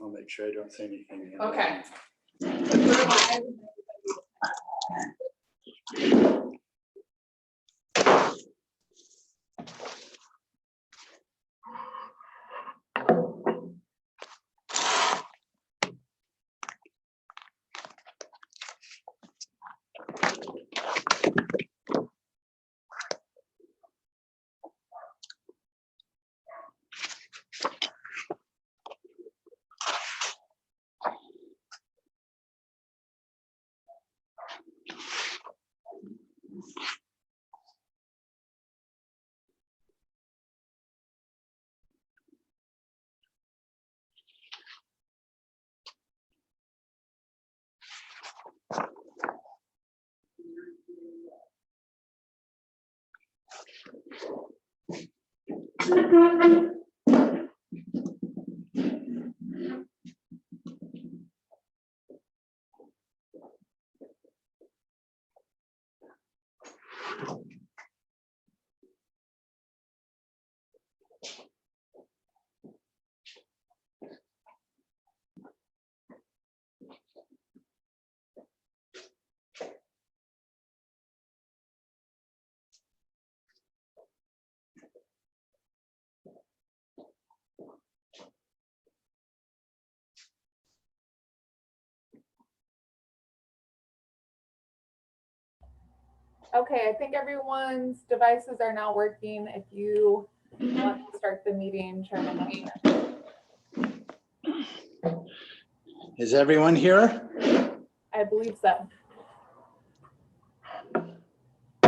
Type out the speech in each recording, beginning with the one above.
I'll make sure I don't say anything. Okay. Okay, I think everyone's devices are now working. If you want to start the meeting, Chairman. Is everyone here? I believe so.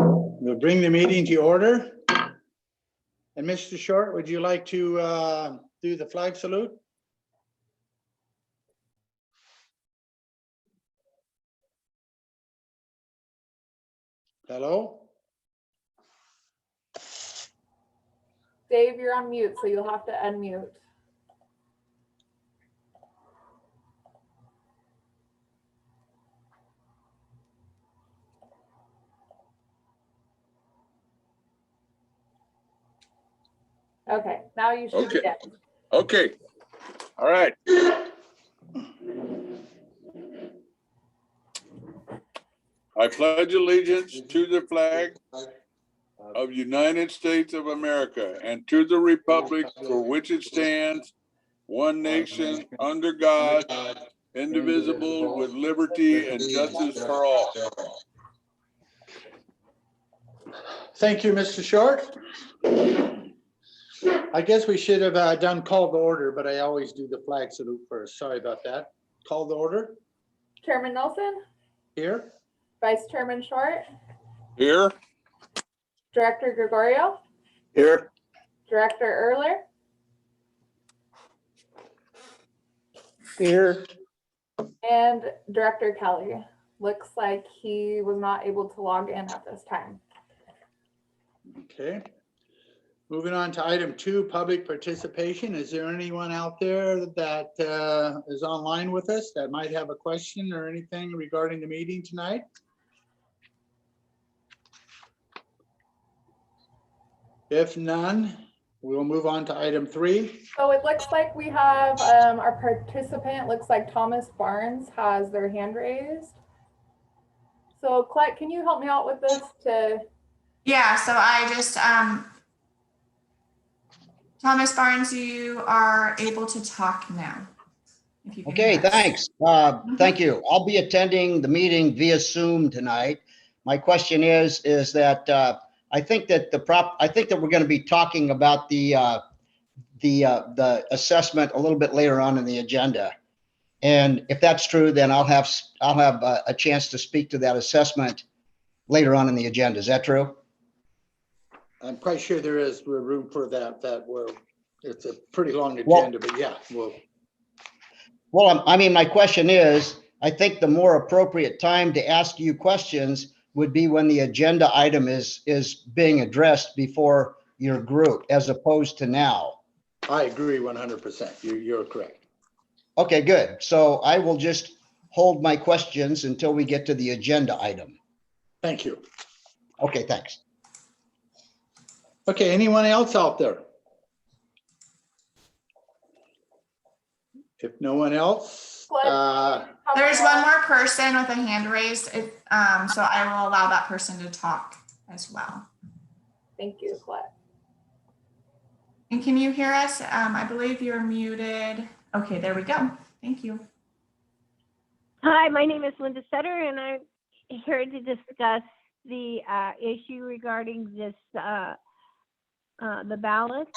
We'll bring the meeting to order. And Mr. Short, would you like to do the flag salute? Hello? Dave, you're on mute, so you'll have to unmute. Okay, now you should Okay. get. Okay, all right. I pledge allegiance to the flag of United States of America and to the republic for which it stands, one nation, under God, indivisible, with liberty and justice for all. Thank you, Mr. Short. I guess we should have done call to order, but I always do the flag salute first. Sorry about that. Call to order. Chairman Nelson, Here. Vice Chairman Short, Here? Director Gregorio, Here. Director Erler, Here. and Director Kelly. Looks like he was not able to log in at this time. Okay. Moving on to item 2, public participation. Is there anyone out there that is online with us that might have a question or anything regarding the meeting tonight? If none, we will move on to item 3. So it looks like we have our participant, looks like Thomas Barnes has their hand raised. So Colette, can you help me out with this to? Yeah, so I just, Thomas Barnes, you are able to talk now. If you can Okay, hear us. thanks. Thank you. I'll be attending the meeting via Zoom tonight. My question is that I think that we're going to be talking about the assessment a little bit later on in the agenda. And if that's true, then I'll have a chance to speak to that assessment later on in the agenda. Is that true? I'm quite sure there is room for that it's a pretty long agenda, but yeah, Well, I mean, my question is, I think the more appropriate time to ask you questions would be when the agenda item is being addressed before your group, as opposed to now. I agree 100%. You're correct. Okay, good. So I will just hold my questions until we get to the agenda item. Thank you. Okay, thanks. Okay, anyone else out there? If no one else, There's one more person with a hand raised, so I will allow that person to talk as well. Thank you, Colette. And can you hear us? I believe you're muted. Okay, there we go. Thank you. Hi, my name is Linda Sutter, and I'm here to discuss the issue regarding this, the ballots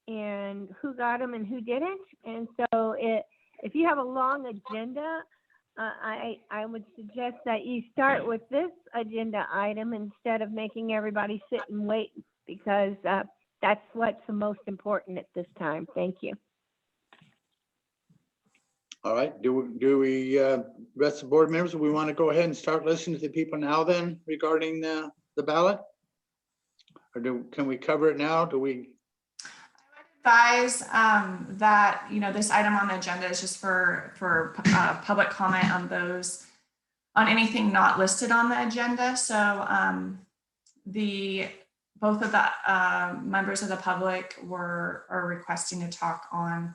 and who got them and who didn't. And so if you have a long agenda, I would suggest that you start with this agenda item instead of making everybody sit and wait, because that's what's the most important at this time. Thank you. all right, do we, rest of the board members, we want to go ahead and start listening to the people now then regarding the ballot? Or can we cover it now? Do we? Advise that, you know, this item on the agenda is just for public comment on on anything not listed on the agenda. So both of the members of the public are requesting to talk on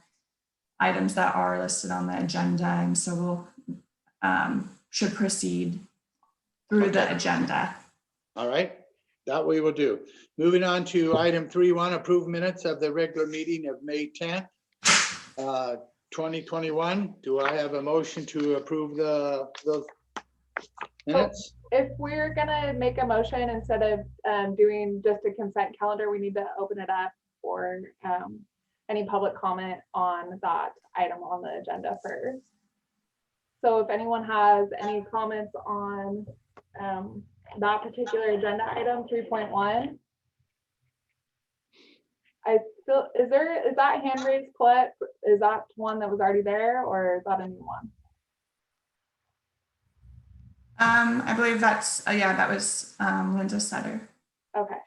items that are listed on the agenda, and so we'll should proceed through the agenda. All right, that we will do. Moving on to item 3.1, approve minutes of the regular meeting of May 10th, 2021. Do I have a motion to approve those minutes? If we're gonna make a motion instead of doing just a consent calendar, we need to open it up for any public comment on that item on the agenda first. So if anyone has any comments on that particular agenda item 3.1. I still, is that hand raised, Colette? Is that one that was already there, or is that a new one? I believe that's, yeah, that was Linda Sutter. Okay.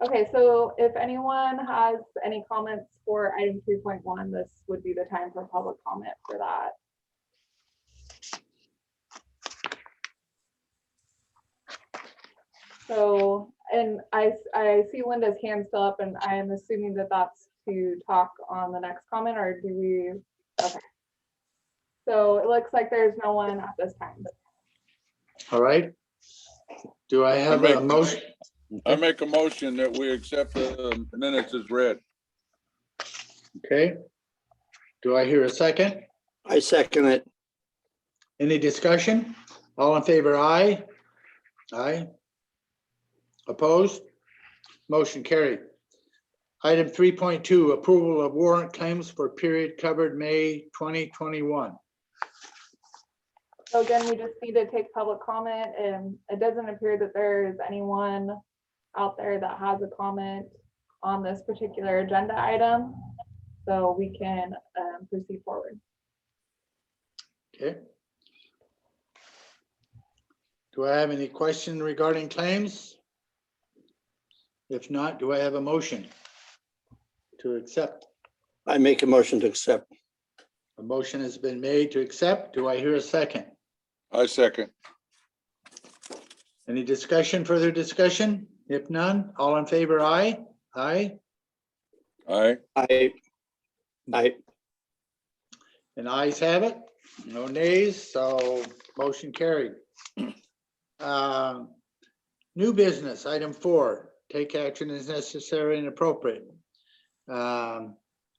Okay, so if anyone has any comments for item 3.1, this would be the time for public comment for that. So, and I see Linda's hand still up, and I am assuming that that's to talk on the next comment, or do we? Okay. So it looks like there's no one at this time. All right. Do I have a motion? I make a motion that we accept the minutes as read. Okay. Do I hear a second? I second it. Any discussion? All in favor, aye? Aye. Opposed? Motion carried. Item 3.2, approval of warrant claims for period covered May 2021. So again, we just need to take public comment, and it doesn't appear that there's anyone out there that has a comment on this particular agenda item. So we can proceed forward. Okay. Do I have any question regarding claims? If not, do I have a motion to accept? I make a motion to accept. A motion has been made to accept. Do I hear a second? I second. Any discussion, further discussion? If none, all in favor, aye? Aye. Aye. I And ayes have it. No nays, so motion carried. New business, item 4, take action as necessary and appropriate.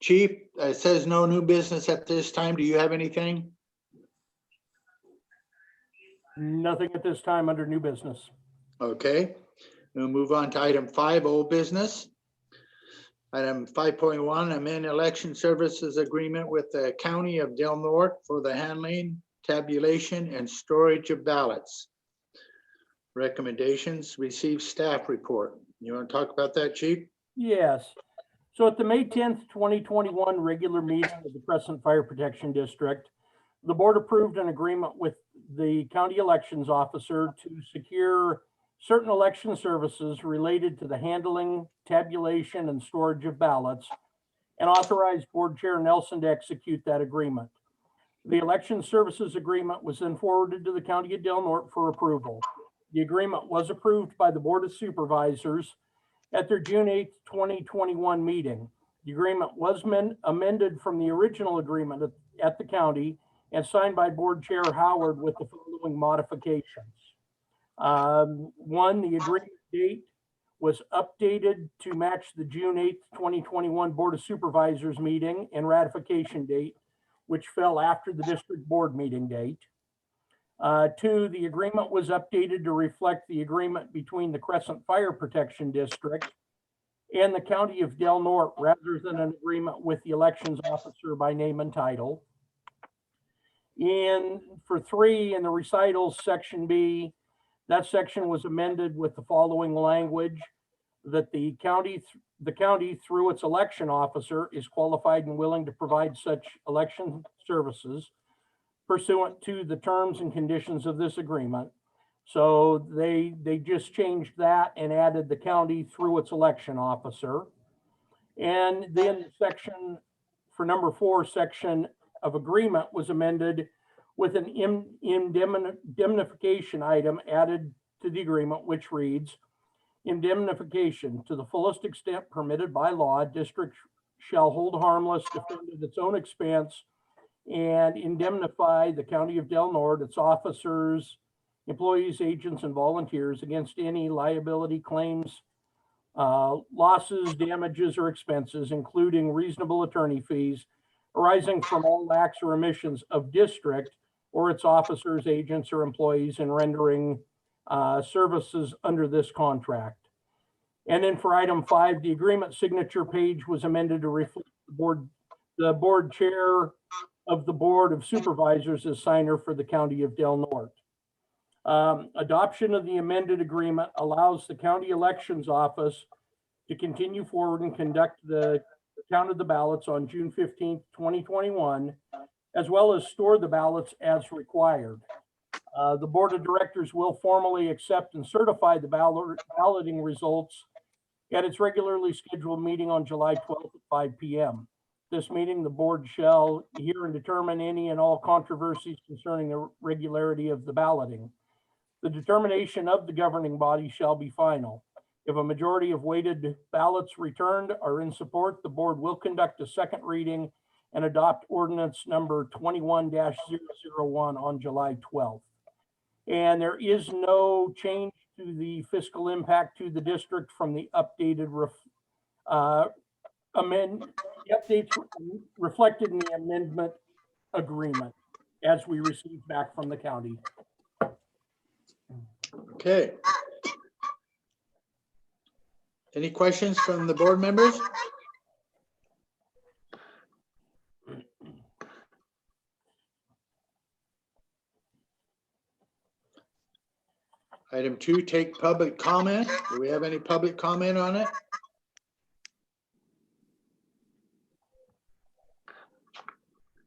Chief, it says no new business at this time. Do you have anything? Nothing at this time under new business. Okay, we'll move on to item 5, old business. Item 5.1, amend election services agreement with the County of Del Norte for the handling, tabulation, and storage of ballots. Recommendations, receive staff report. You want to talk about that, Chief? Yes. So at the May 10th, 2021 regular meeting of the Crescent Fire Protection District, the board approved an agreement with the county elections officer to secure certain election services related to the handling, tabulation, and storage of ballots, and authorized Board Chair Nelson to execute that agreement. The election services agreement was then forwarded to the County of Del Norte for approval. The agreement was approved by the Board of Supervisors at their June 8th, 2021 meeting. The agreement was amended from the original agreement at the county and signed by Board Chair Howard with the following modifications. One, the agreement date was updated to match the June 8th, 2021 Board of Supervisors meeting and ratification date, which fell after the district board meeting date. Two, the agreement was updated to reflect the agreement between the Crescent Fire Protection District and the County of Del Norte rather than an agreement with the elections officer by name and title. And for three, in the recitals, section B, that section was amended with the following language: that the county through its election officer is qualified and willing to provide such election services pursuant to the terms and conditions of this agreement. So they just changed that and added the county through its election officer. And then section for number 4, section of agreement was amended with an indemnification item added to the agreement, which reads: indemnification to the fullest extent permitted by law, district shall hold harmless, defend at its own expense, and indemnify the County of Del Norte, its officers, employees, agents, and volunteers against any liability claims, losses, damages, or expenses, including reasonable attorney fees, arising from all acts or omissions of district or its officers, agents, or employees in rendering services under this contract. And then for item 5, the agreement signature page was amended to reflect the board chair of the Board of Supervisors as signer for the County of Del Norte. Adoption of the amended agreement allows the county elections office to continue forward and conduct the count of the ballots on June 15th, 2021, as well as store the ballots as required. The Board of Directors will formally accept and certify the balloting results at its regularly scheduled meeting on July 12th at 5 p.m. This meeting, the board shall hear and determine any and all controversies concerning the regularity of the balloting. The determination of the governing body shall be final. If a majority of weighted ballots returned are in support, the board will conduct a second reading and adopt ordinance number 21-001 on July 12th. And there is no change to the fiscal impact to the district from the updated updates reflected in the amendment agreement as we received back from the county. Okay. Any questions from the board members? Item 2, take public comment. Do we have any public comment on it?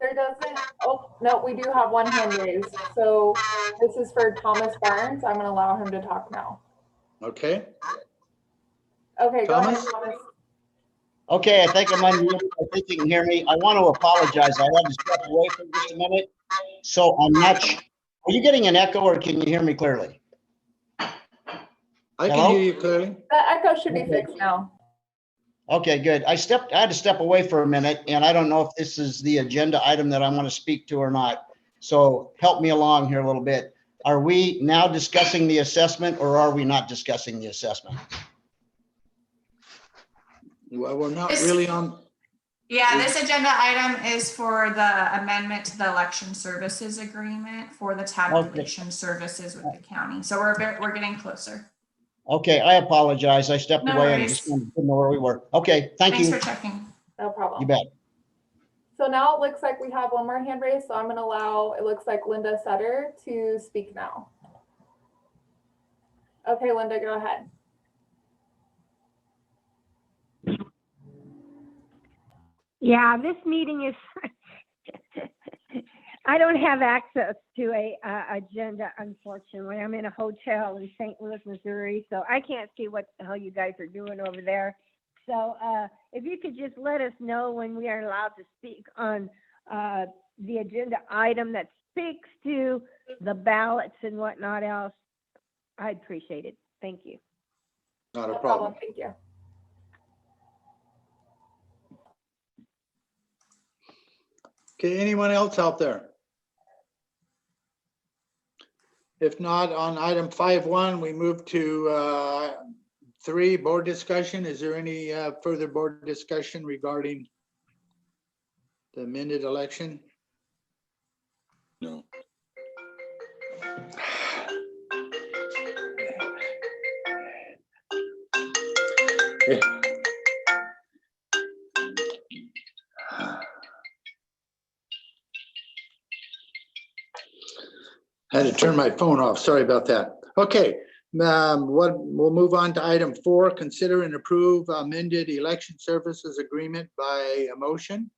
There doesn't, oh, no, we do have one hand raised. So this is for Thomas Barnes. I'm gonna allow him to talk now. Okay, Okay, go ahead, Thomas? Thomas. Okay, I think I'm unmuted. I think you can hear me. I want to apologize. I had to step away for just a minute. So I'm not, are you getting an echo or can you hear me clearly? I can Hello? hear you clearly. The echo should be fixed now. Okay, good. I had to step away for a minute and I don't know if this is the agenda item that I want to speak to or not. So help me along here a little bit. Are we now discussing the assessment or are we not discussing the assessment? Well, we're not really on, Yeah, this agenda item is for the amendment to the election services agreement for the tabulation services with the county. So we're getting closer. Okay, I apologize. I stepped No away and worries. just didn't know where we were. Okay, thank Thanks you. for checking. No problem. You bet. So now it looks like we have one more hand raised. So I'm gonna allow, it looks like Linda Sutter to speak now. Okay, Linda, go ahead. Yeah, this meeting is, I don't have access to a agenda, unfortunately. I'm in a hotel in St. Louis, Missouri, so I can't see what the hell you guys are doing over there. So if you could just let us know when we are allowed to speak on the agenda item that speaks to the ballots and whatnot else, I'd appreciate it. Thank you. not a No problem. Thank you. Okay, anyone else out there? If not, on item 5.1, we move to 3, board discussion. Is there any further board discussion regarding the amended election? No. Had to turn my phone off. Sorry about that. Okay, we'll move on to item 4, consider and approve amended election services agreement by a motion.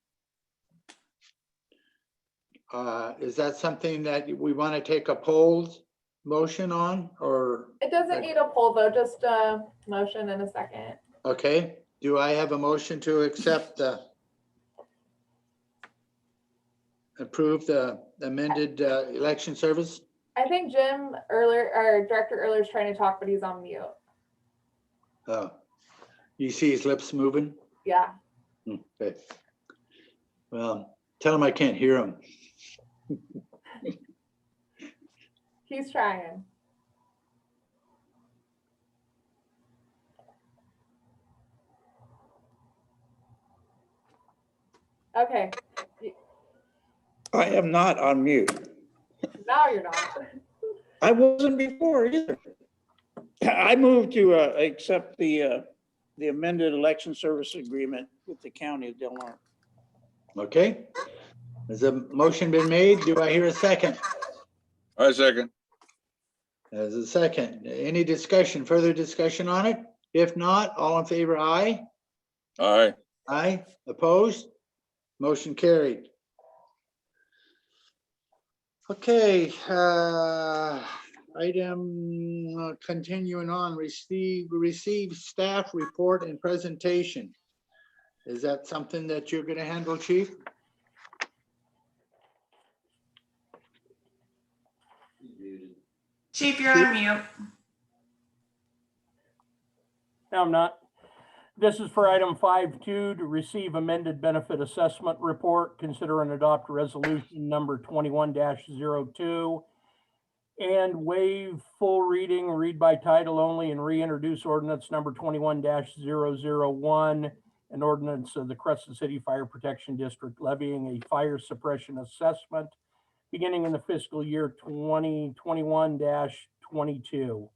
Is that something that we want to take a poll motion on, or? It doesn't need a poll though, just a motion and a second. Okay, do I have a motion to accept approve the amended election service? I think Jim earlier, or Director Earlier is trying to talk, but he's on mute. Oh, you see his lips moving? Yeah. Okay. Well, tell him I can't hear him. He's trying. Okay, I am not on mute. now you're not. I wasn't before either. I move to accept the amended election service agreement with the county of Del Norte. Okay. Has a motion been made? Do I hear a second? I second. As a second, any discussion, further discussion on it? If not, all in favor, aye? Aye. Aye, opposed? Motion carried. Okay, item continuing on, receive staff report and presentation. Is that something that you're gonna handle, Chief? Chief, you're on mute. No, I'm not. This is for item 5.2 to receive amended benefit assessment report, consider and adopt resolution number 21-02 and waive full reading, read by title only, and reintroduce ordinance number 21-001, an ordinance of the Crescent City Fire Protection District levying a fire suppression assessment beginning in the fiscal year 2021-22.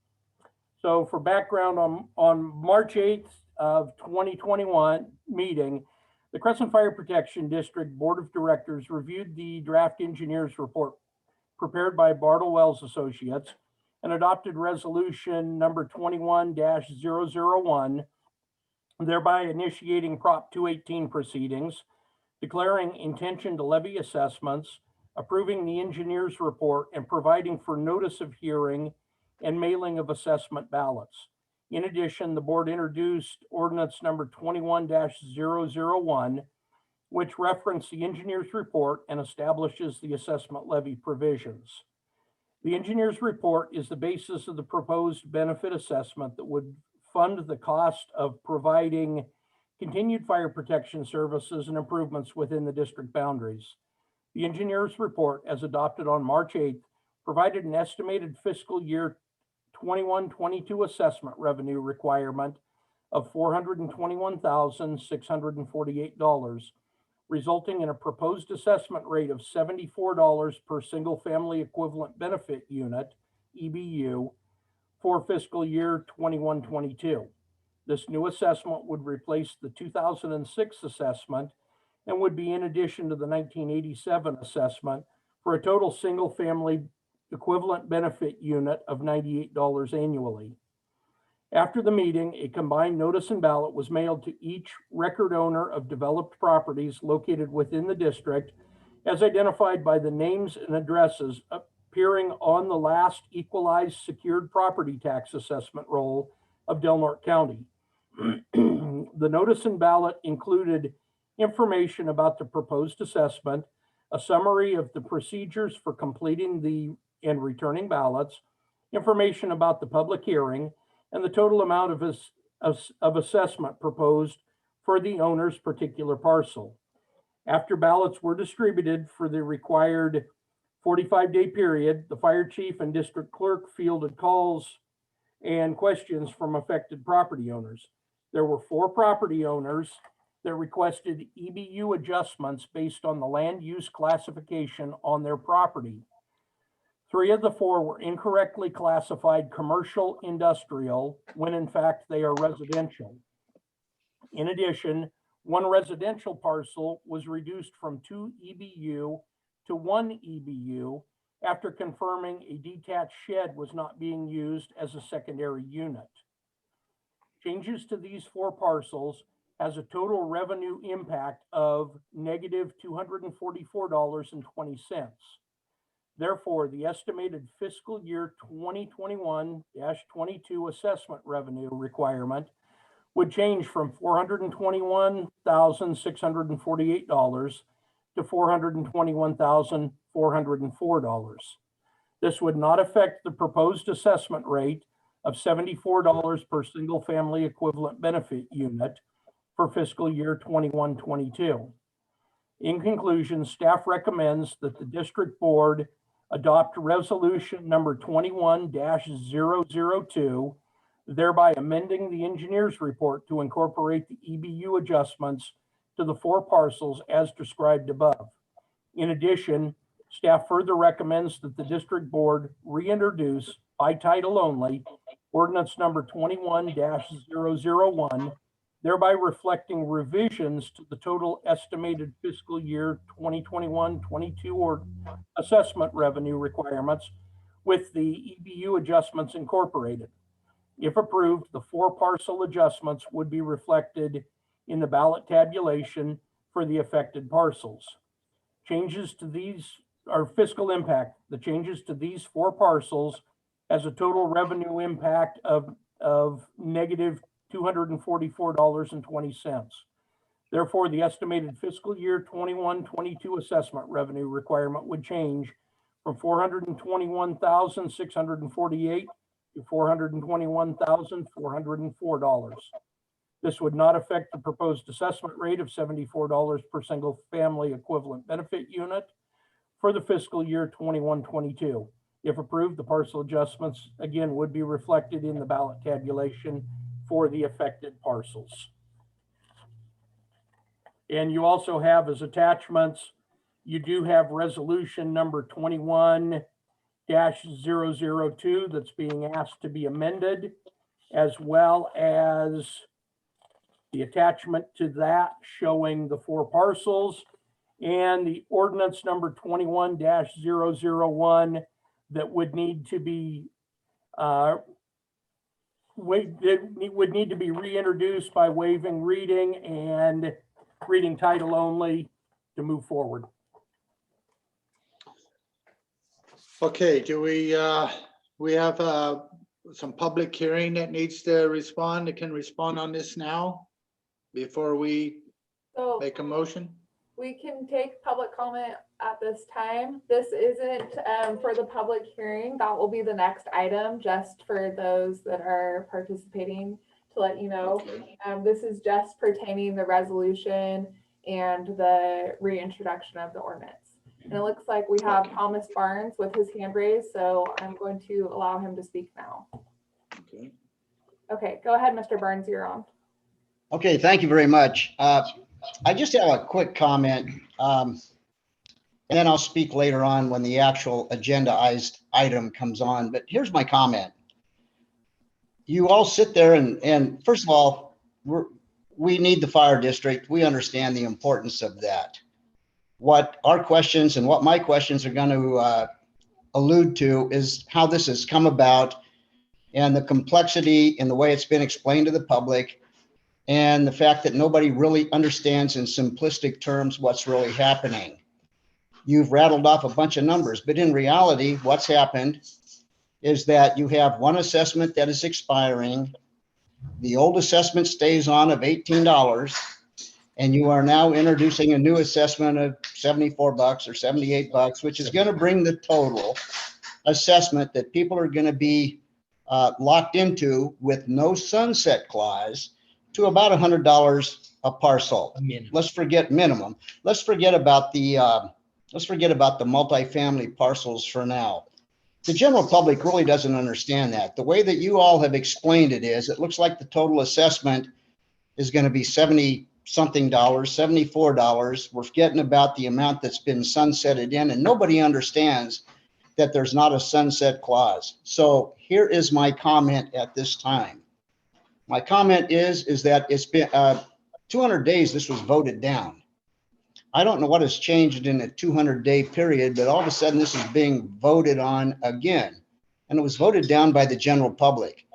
So for background, on March 8th of 2021 meeting, the Crescent Fire Protection District Board of Directors reviewed the draft engineer's report prepared by Bartle Wells Associates and adopted resolution number 21-001, thereby initiating Prop 218 proceedings, declaring intention to levy assessments, approving the engineer's report, and providing for notice of hearing and mailing of assessment ballots. In addition, the board introduced ordinance number 21-001, which referenced the engineer's report and establishes the assessment levy provisions. The engineer's report is the basis of the proposed benefit assessment that would fund the cost of providing continued fire protection services and improvements within the district boundaries. The engineer's report, as adopted on March 8th, provided an estimated fiscal year 21-22 assessment revenue requirement of $421,648, resulting in a proposed assessment rate of $74 per single family equivalent benefit unit, EBU, for fiscal year 21-22. This new assessment would replace the 2006 assessment and would be in addition to the 1987 assessment for a total single family equivalent benefit unit of $98 annually. After the meeting, a combined notice and ballot was mailed to each record owner of developed properties located within the district, as identified by the names and addresses appearing on the last equalized secured property tax assessment roll of Del Norte County. The notice and ballot included information about the proposed assessment, a summary of the procedures for completing and returning ballots, information about the public hearing, and the total amount of assessment proposed for the owner's particular parcel. After ballots were distributed for the required 45-day period, the fire chief and district clerk fielded calls and questions from affected property owners. There were 4 property owners that requested EBU adjustments based on the land use classification on their property. 3 of the 4 were incorrectly classified commercial industrial when in fact they are residential. In addition, 1 residential parcel was reduced from 2 EBU to 1 EBU after confirming a detached shed was not being used as a secondary unit. Changes to these 4 parcels has a total revenue impact of negative $244.20. Therefore, the estimated fiscal year 2021-22 assessment revenue requirement would change from $421,648 to $421,404. This would not affect the proposed assessment rate of $74 per single family equivalent benefit unit for fiscal year 21-22. In conclusion, staff recommends that the district board adopt resolution number 21-002, thereby amending the engineer's report to incorporate the EBU adjustments to the 4 parcels as described above. In addition, staff further recommends that the district board reintroduce by title only ordinance number 21-001, thereby reflecting revisions to the total estimated fiscal year 2021-22 or assessment revenue requirements with the EBU adjustments incorporated. If approved, the 4 parcel adjustments would be reflected in the ballot tabulation for the affected parcels. Changes to these are fiscal impact. The changes to these 4 parcels has a total revenue impact of negative $244.20. Therefore, the estimated fiscal year 21-22 assessment revenue requirement would change from $421,648 to $421,404. This would not affect the proposed assessment rate of $74 per single family equivalent benefit unit for the fiscal year 21-22. If approved, the parcel adjustments again would be reflected in the ballot tabulation for the affected parcels. And you also have as attachments, you do have resolution number 21-002 that's being asked to be amended, as well as the attachment to that showing the 4 parcels and the ordinance number 21-001 that would need to be reintroduced by waiving reading and reading title only to move forward. Okay, do we have some public hearing that needs to respond, that can respond on this now before we So make a motion? we can take public comment at this time. This isn't for the public hearing. That will be the next item, just for those that are participating to let you know. Okay. This is just pertaining the resolution and the reintroduction of the ordinance. And it looks like we have Okay. Thomas Barnes with his hand raised, so I'm going to allow him to speak now. Okay. Okay, go ahead, Mr. Barnes, you're on. Okay, thank you very much. I just have a quick comment, and then I'll speak later on when the actual agendaized item comes on. But here's my comment. You all sit there and first of all, we need the fire district. We understand the importance of that. What our questions and what my questions are going to allude to is how this has come about and the complexity in the way it's been explained to the public, and the fact that nobody really understands in simplistic terms what's really happening. You've rattled off a bunch of numbers, but in reality, what's happened is that you have one assessment that is expiring. The old assessment stays on of $18, and you are now introducing a new assessment of $74 or $78, which is going to bring the total assessment that people are going to be locked into with no sunset clause to about $100 a parcel. Let's forget minimum. Let's forget about the multifamily parcels for now. The general public really doesn't understand that. The way that you all have explained it is, it looks like the total assessment is going to be 70 something dollars, $74. We're forgetting about the amount that's been sunsetted in, and nobody understands that there's not a sunset clause. So here is my comment at this time. My comment is that it's been 200 days, this was voted down. I don't know what has changed in a 200-day period, but all of a sudden this is being voted on again. And it was voted down by the general public.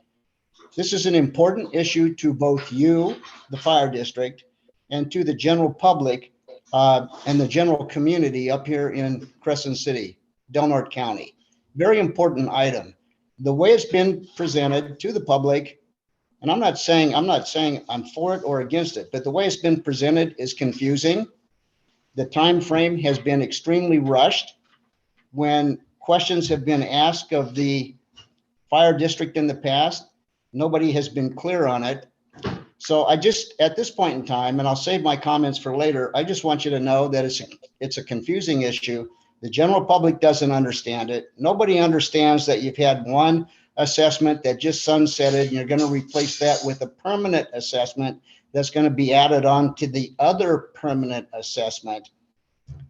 This is an important issue to both you, the fire district, and to the general public and the general community up here in Crescent City, Del Norte County. Very important item. The way it's been presented to the public, and I'm not saying I'm for it or against it, but the way it's been presented is confusing. The time frame has been extremely rushed. When questions have been asked of the fire district in the past, nobody has been clear on it. So I just, at this point in time, and I'll save my comments for later, I just want you to know that it's a confusing issue. The general public doesn't understand it. Nobody understands that you've had one assessment that just sunsetted and you're going to replace that with a permanent assessment that's going to be added on to the other permanent assessment.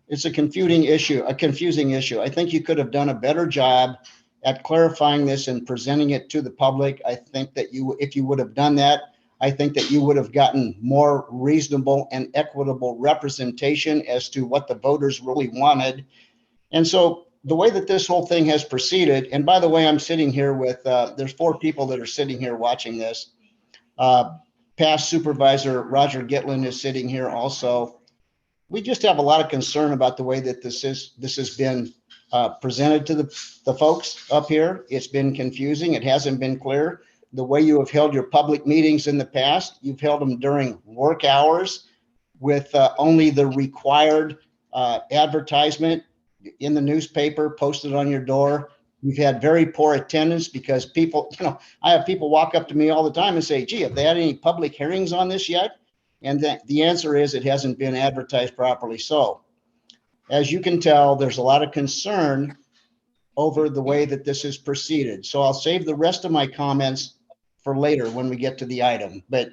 It's a confusing issue. I think you could have done a better job at clarifying this and presenting it to the public. I think that if you would have done that, I think that you would have gotten more reasonable and equitable representation as to what the voters really wanted. And so the way that this whole thing has proceeded, and by the way, I'm sitting here with, there's 4 people that are sitting here watching this. Past Supervisor Roger Gitlin is sitting here also. We just have a lot of concern about the way that this has been presented to the folks up here. It's been confusing. It hasn't been clear. The way you have held your public meetings in the past, you've held them during work hours with only the required advertisement in the newspaper posted on your door. We've had very poor attendance because people, I have people walk up to me all the time and say, gee, have they had any public hearings on this yet? And the answer is it hasn't been advertised properly. So as you can tell, there's a lot of concern over the way that this is proceeded. So I'll save the rest of my comments for later when we get to the item, but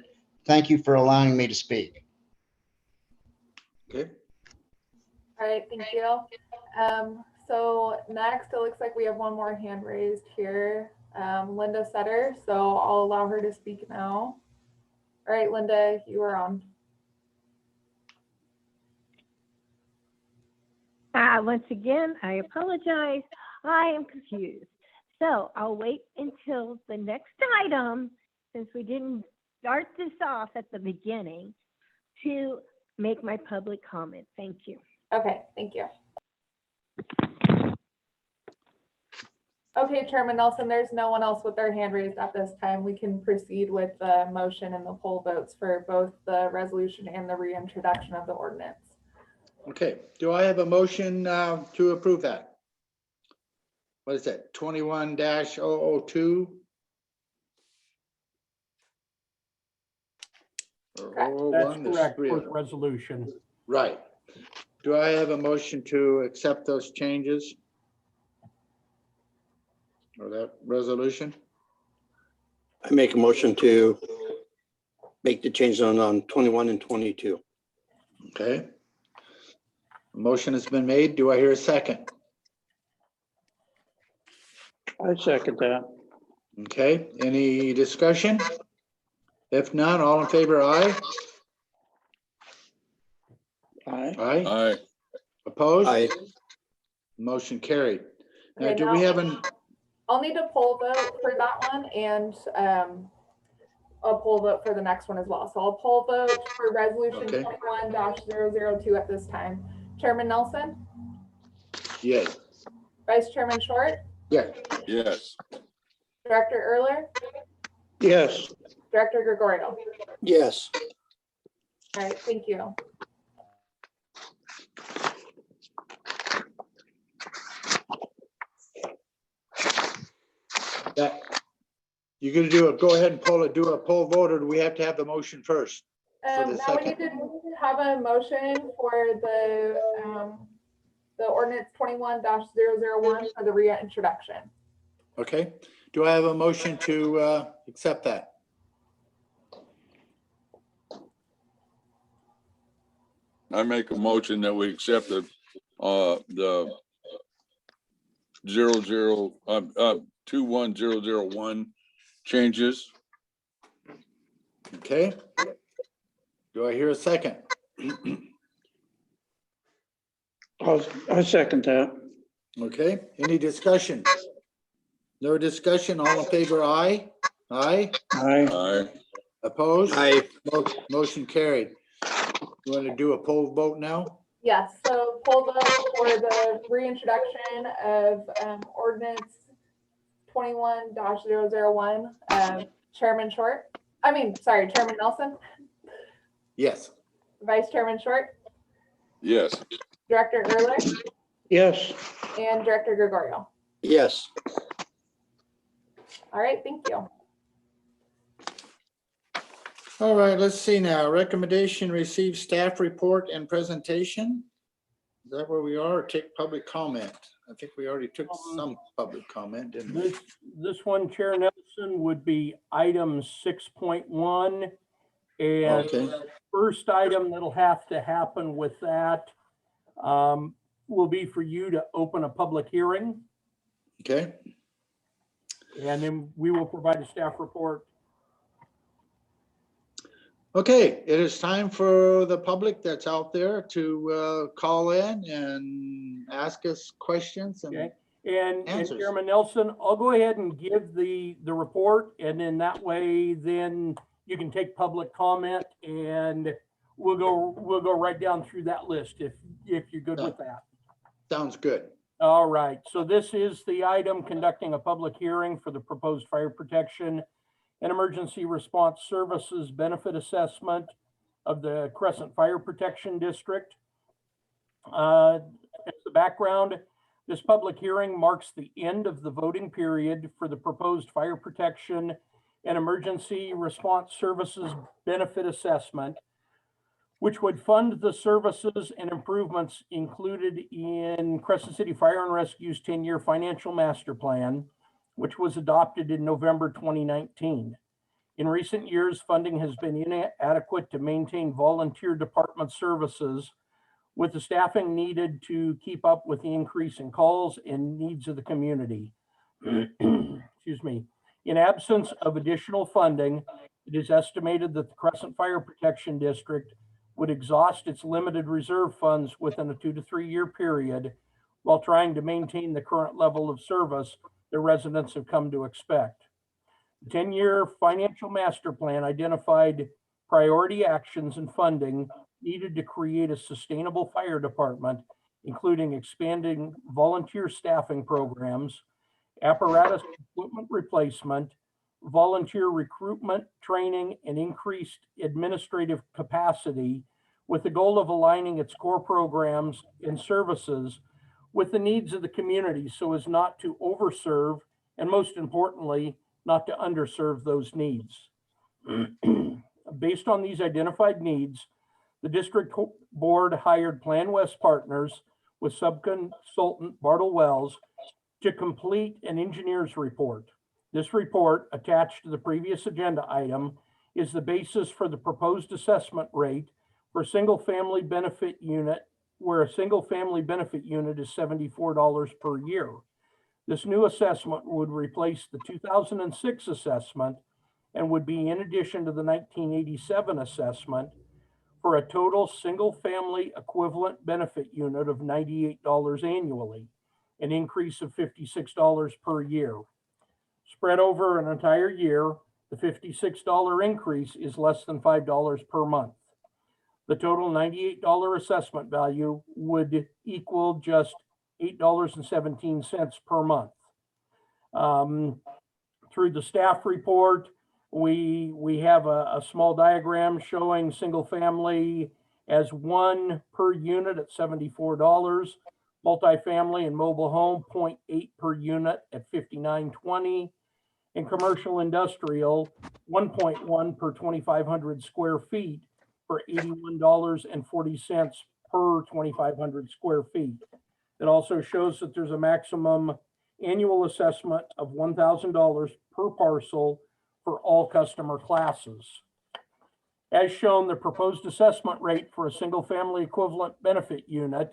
thank you for allowing me to speak. Okay. All right, thank you. So next, it looks like we have one more hand raised here, Linda Setter. So I'll allow her to speak now. All right, Linda, you are on. Once again, I apologize. I am confused. So I'll wait until the next item, since we didn't start this off at the beginning, to make my public comment. Thank you. Okay, thank you. Okay, Chairman Nelson, there's no one else with their hand raised at this time. We can proceed with the motion and the poll votes for both the resolution and the reintroduction of the ordinance. Okay, do I have a motion to approve that? What is that, 21-002? That's correct for the resolution. Right. Do I have a motion to accept those changes? Or that resolution? I make a motion to make the changes on 21 and 22. Okay. A motion has been made. Do I hear a second? I second that. Okay, any discussion? If not, all in favor, aye? Aye. Aye. Aye. Opposed? Aye. Motion carried. Now, Okay, do we have an, I'll need a poll vote for that one and a poll vote for the next one as well. So I'll poll vote for resolution Okay. 21-002 at this time. Chairman Nelson, yay? Vice Chairman Short, Yeah. Yes. Director Erler, Yes. Director Gregorio. Yes. All right, thank you. That, you're gonna do a, go ahead and do a poll vote, or do we have to have the motion first? For the Now we need second. to have a motion for the ordinance 21-001 for the reintroduction. Okay, do I have a motion to accept that? I make a motion that we accept the 21001 changes. Okay. Do I hear a second? I'll second that. Okay, any discussion? No discussion, all in favor, aye? Aye, Aye. Aye. opposed? Aye. Motion carried. You want to do a poll vote now? Yes, so poll vote for the reintroduction of ordinance 21-001. Chairman Nelson, Yes. Vice Chairman Short, Yes. Director Ehrlich, Yes. and Director Gregorio. Yes. All right, thank you. All right, let's see now. Recommendation, receive staff report and presentation. Is that where we are? Or take public comment? I think we already took some public comment, didn't we? This one, Chair Nelson, would be item 6.1. And Okay. the first item that'll have to happen with that will be for you to open a public hearing, Okay, and then we will provide a staff report. okay, it is time for the public that's out there to call in and ask us questions and Okay. And Answers. Chairman Nelson, I'll go ahead and give the report, and then that way, then you can take public comment, and we'll go right down through that list if you're good with that. sounds good. All right, so this is the item conducting a public hearing for the proposed fire protection and emergency response services benefit assessment of the Crescent Fire Protection District. As the background, this public hearing marks the end of the voting period for the proposed fire protection and emergency response services benefit assessment, which would fund the services and improvements included in Crescent City Fire and Rescue's 10-year financial master plan, which was adopted in November 2019. In recent years, funding has been inadequate to maintain volunteer department services with the staffing needed to keep up with the increase in calls and needs of the community. Excuse me. In absence of additional funding, it is estimated that the Crescent Fire Protection District would exhaust its limited reserve funds within a 2 to 3 year period while trying to maintain the current level of service the residents have come to expect. The 10-year financial master plan identified priority actions and funding needed to create a sustainable fire department, including expanding volunteer staffing programs, apparatus equipment replacement, volunteer recruitment, training, and increased administrative capacity, with the goal of aligning its core programs and services with the needs of the community so as not to overserve, and most importantly, not to underserve those needs. Based on these identified needs, the district board hired Plan West Partners with subconsultant Bartle Wells to complete an engineer's report. This report, attached to the previous agenda item, is the basis for the proposed assessment rate for single-family benefit unit, where a single-family benefit unit is $74 per year. This new assessment would replace the 2006 assessment and would be in addition to the 1987 assessment for a total single-family equivalent benefit unit of $98 annually, an increase of $56 per year. Spread over an entire year, the $56 increase is less than $5 per month. The total $98 assessment value would equal just $8.17 per month. Through the staff report, we have a small diagram showing single family as 1 per unit at $74, multifamily and mobile home 0.8 per unit at $59.20, and commercial industrial 1.1 per 2,500 square feet for $81.40 per 2,500 square feet. It also shows that there's a maximum annual assessment of $1,000 per parcel for all customer classes. As shown, the proposed assessment rate for a single-family equivalent benefit unit,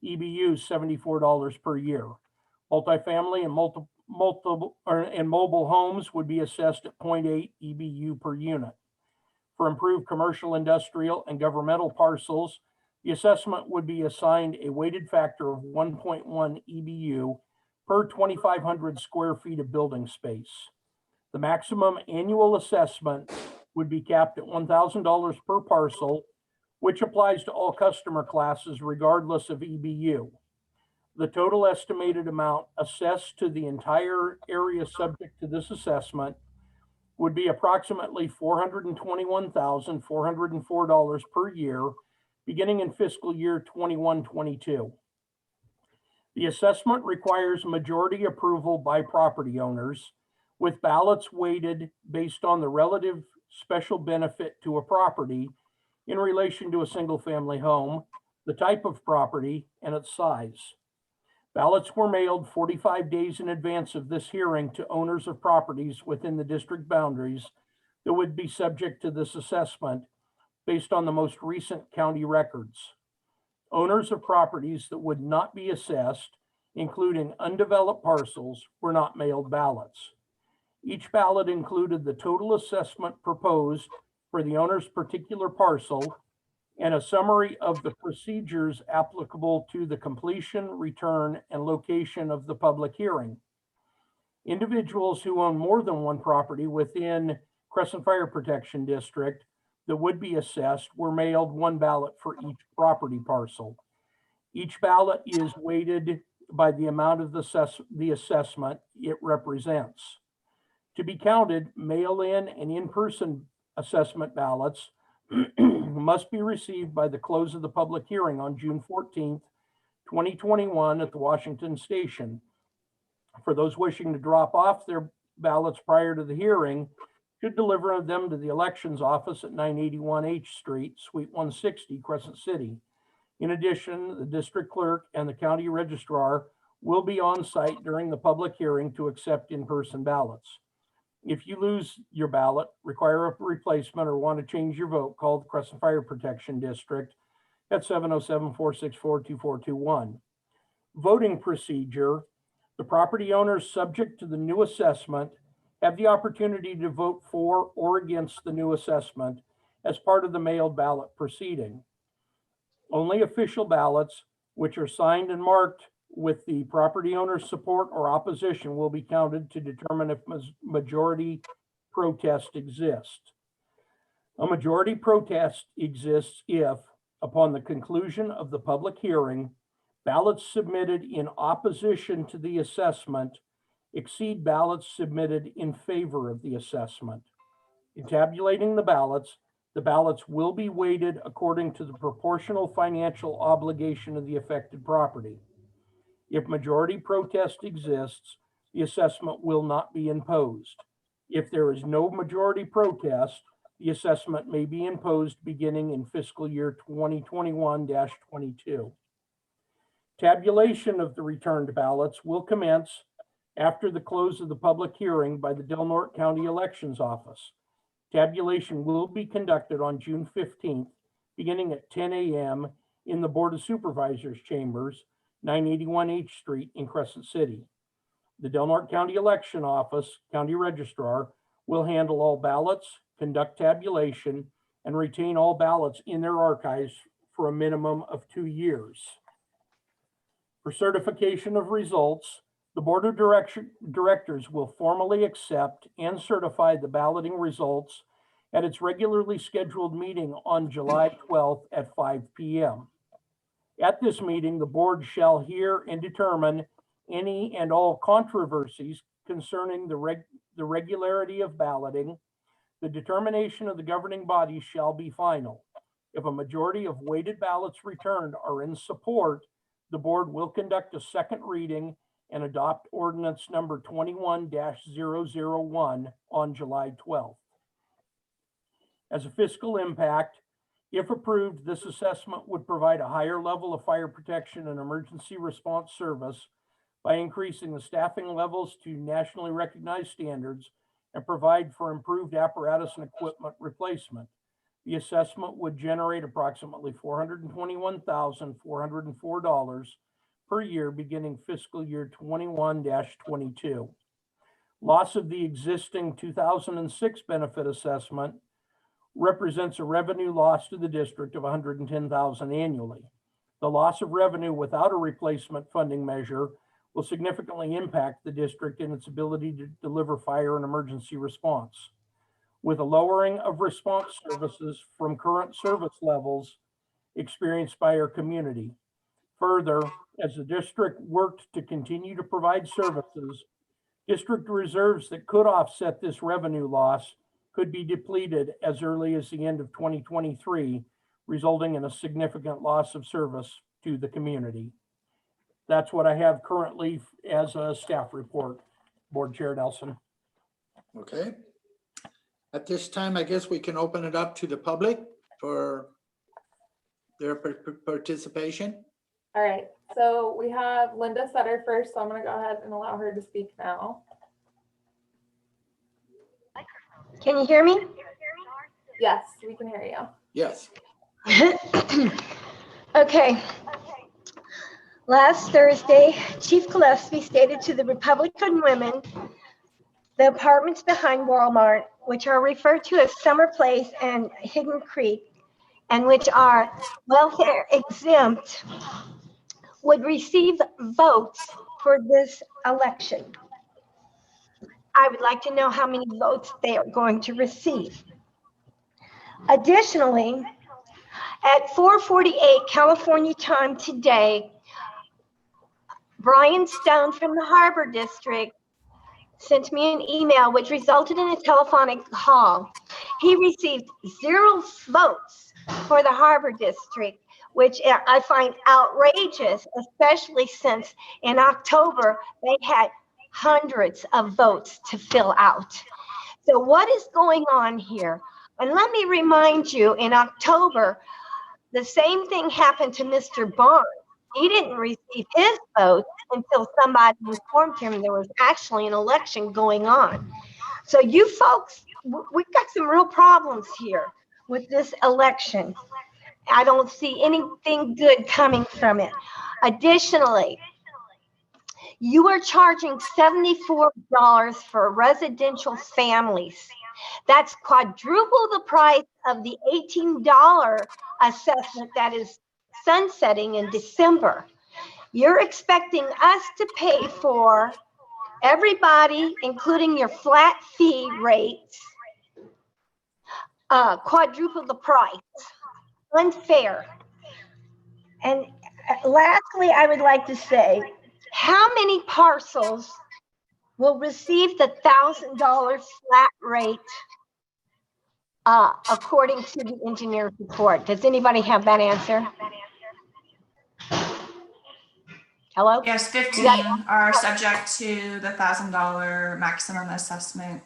EBU, is $74 per year. Multifamily and mobile homes would be assessed at 0.8 EBU per unit. For improved commercial, industrial, and governmental parcels, the assessment would be assigned a weighted factor of 1.1 EBU per 2,500 square feet of building space. The maximum annual assessment would be capped at $1,000 per parcel, which applies to all customer classes regardless of EBU. The total estimated amount assessed to the entire area subject to this assessment would be approximately $421,404 per year, beginning in fiscal year 21-22. The assessment requires majority approval by property owners, with ballots weighted based on the relative special benefit to a property in relation to a single-family home, the type of property, and its size. Ballots were mailed 45 days in advance of this hearing to owners of properties within the district boundaries that would be subject to this assessment based on the most recent county records. Owners of properties that would not be assessed, including undeveloped parcels, were not mailed ballots. Each ballot included the total assessment proposed for the owner's particular parcel and a summary of the procedures applicable to the completion, return, and location of the public hearing. Individuals who own more than one property within Crescent Fire Protection District that would be assessed were mailed one ballot for each property parcel. Each ballot is weighted by the amount of the assessment it represents. To be counted, mail-in and in-person assessment ballots must be received by the close of the public hearing on June 14th, 2021 at the Washington Station. For those wishing to drop off their ballots prior to the hearing, should deliver them to the elections office at 981 H Street, Suite 160, Crescent City. In addition, the district clerk and the county registrar will be on site during the public hearing to accept in-person ballots. If you lose your ballot, require a replacement, or want to change your vote, call the Crescent Fire Protection District at 707-464-2421. Voting procedure: the property owners subject to the new assessment have the opportunity to vote for or against the new assessment as part of the mailed ballot proceeding. Only official ballots, which are signed and marked with the property owner's support or opposition, will be counted to determine if majority protest exists. A majority protest exists if, upon the conclusion of the public hearing, ballots submitted in opposition to the assessment exceed ballots submitted in favor of the assessment. In tabulating the ballots will be weighted according to the proportional financial obligation of the affected property. If majority protest exists, the assessment will not be imposed. If there is no majority protest, the assessment may be imposed beginning in fiscal year 2021-22. Tabulation of the returned ballots will commence after the close of the public hearing by the Del Norte County Elections Office. Tabulation will be conducted on June 15th, beginning at 10 a.m. in the Board of Supervisors chambers, 981 H Street in Crescent City. The Del Norte County Election Office, County Registrar, will handle all ballots, conduct tabulation, and retain all ballots in their archives for a minimum of 2 years. For certification of results, the Board of Directors will formally accept and certify the balloting results at its regularly scheduled meeting on July 12th at 5 p.m. At this meeting, the board shall hear and determine any and all controversies concerning the regularity of balloting. The determination of the governing body shall be final. If a majority of weighted ballots returned are in support, the board will conduct a second reading and adopt ordinance number 21-001 on July 12th. As a fiscal impact, If approved, this assessment would provide a higher level of fire protection and emergency response service by increasing the staffing levels to nationally recognized standards and provide for improved apparatus and equipment replacement. The assessment would generate approximately $421,404 per year beginning fiscal year 21-22. Loss of the existing 2006 benefit assessment represents a revenue loss to the district of $110,000 annually. The loss of revenue without a replacement funding measure will significantly impact the district in its ability to deliver fire and emergency response. With a lowering of response services from current service levels experienced by our community. Further, as the district worked to continue to provide services, district reserves that could offset this revenue loss could be depleted as early as the end of 2023, resulting in a significant loss of service to the community. That's what I have currently as a staff report, Board Chair Nelson. Okay. At this time, I guess we can open it up to the public for their participation. All right, so we have Linda Sutter first, so I'm gonna go ahead and allow her to speak now. Can you hear me? Yes, we can hear you. Yes. Okay. Last Thursday, Chief Gillespie stated to the Republican women, the apartments behind Walmart, which are referred to as Summer Place and Hidden Creek, and which are welfare exempt, would receive votes for this election. I would like to know how many votes they are going to receive. Additionally, at 4:48 California time today, Brian Stone from the Harbor District sent me an email which resulted in a telephonic call. He received 0 votes for the Harbor District, which I find outrageous, especially since in October they had hundreds of votes to fill out. So what is going on here? And let me remind you, in October, the same thing happened to Mr. Barnes. He didn't receive his vote until somebody informed him there was actually an election going on. So you folks, we've got some real problems here with this election. I don't see anything good coming from it. Additionally, you are charging $74 for residential families. That's quadruple the price of the $18 assessment that is sunsetting in December. You're expecting us to pay for everybody, including your flat fee rates, quadruple the price. Unfair. And lastly, I would like to say, how many parcels will receive the $1,000 flat rate according to the engineer's report? Does anybody have that answer? Hello? Yes, 15 are subject to the $1,000 maximum assessment.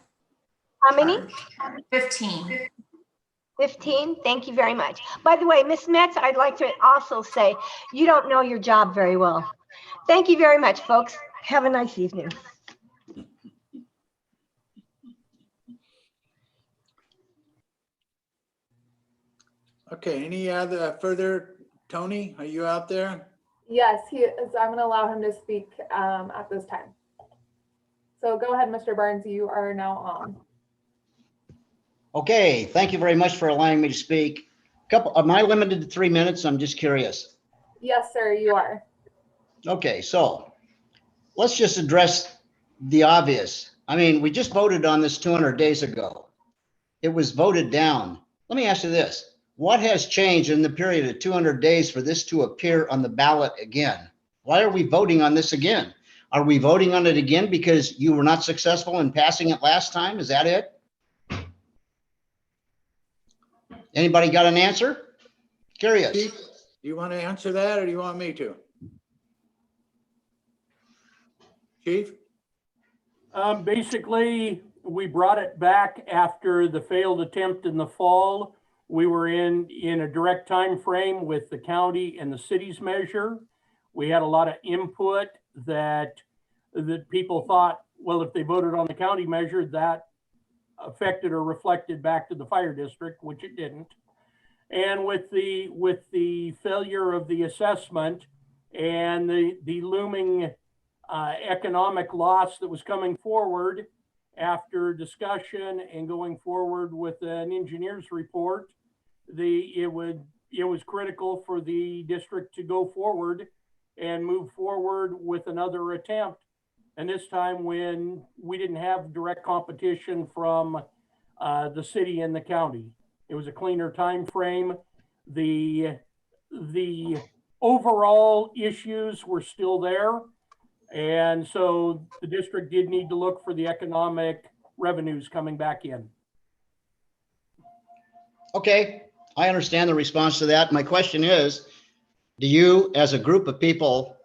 How many? charge. 15. 15? Thank you very much. By the way, Ms. Metz, I'd like to also say you don't know your job very well. Thank you very much, folks. Have a nice evening. Okay, any other further? Tony, are you out there? Yes, he is. I'm gonna allow him to speak at this time. So go ahead, Mr. Barnes, you are now on. Okay, thank you very much for allowing me to speak. Am I limited to 3 minutes? I'm just curious. Yes, sir, you are. Okay, so let's just address the obvious. I mean, we just voted on this 200 days ago. It was voted down. Let me ask you this. What has changed in the period of 200 days for this to appear on the ballot again? Why are we voting on this again? Are we voting on it again because you were not successful in passing it last time? Is that it? Anybody got an answer? Curious. Chief, do you want to answer that or do you want me to? Chief? Basically, we brought it back after the failed attempt in the fall We were in a direct time frame with the county and the city's measure. We had a lot of input that people thought, well, if they voted on the county measure, that affected or reflected back to the fire district, which it didn't. And with the failure of the assessment and the looming economic loss that was coming forward after discussion and going forward with an engineer's report, it was critical for the district to go forward and move forward with another attempt. And this time when we didn't have direct competition from the city and the county. It was a cleaner time frame. The overall issues were still there. And so the district did need to look for the economic revenues coming back in. Okay, I understand the response to that. My question is, do you, as a group of people,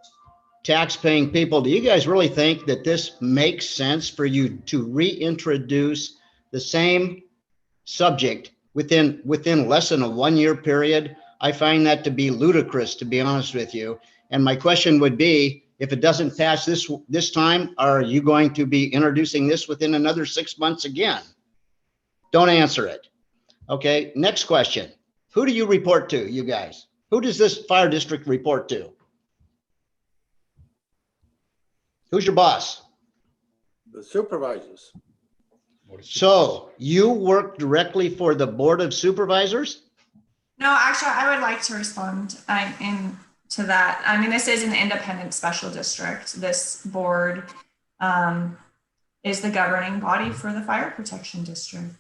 tax-paying people, do you guys really think that this makes sense for you to reintroduce the same subject within less than a 1 year period? I find that to be ludicrous, to be honest with you. And my question would be, if it doesn't pass this time, are you going to be introducing this within another 6 months again? Don't answer it. Okay, next question. Who do you report to, you guys? Who does this fire district report to? Who's your boss? The supervisors. So you work directly for the Board of Supervisors? No, actually, I would like to respond to that. I mean, this is an independent special district. This board is the governing body for the fire protection district.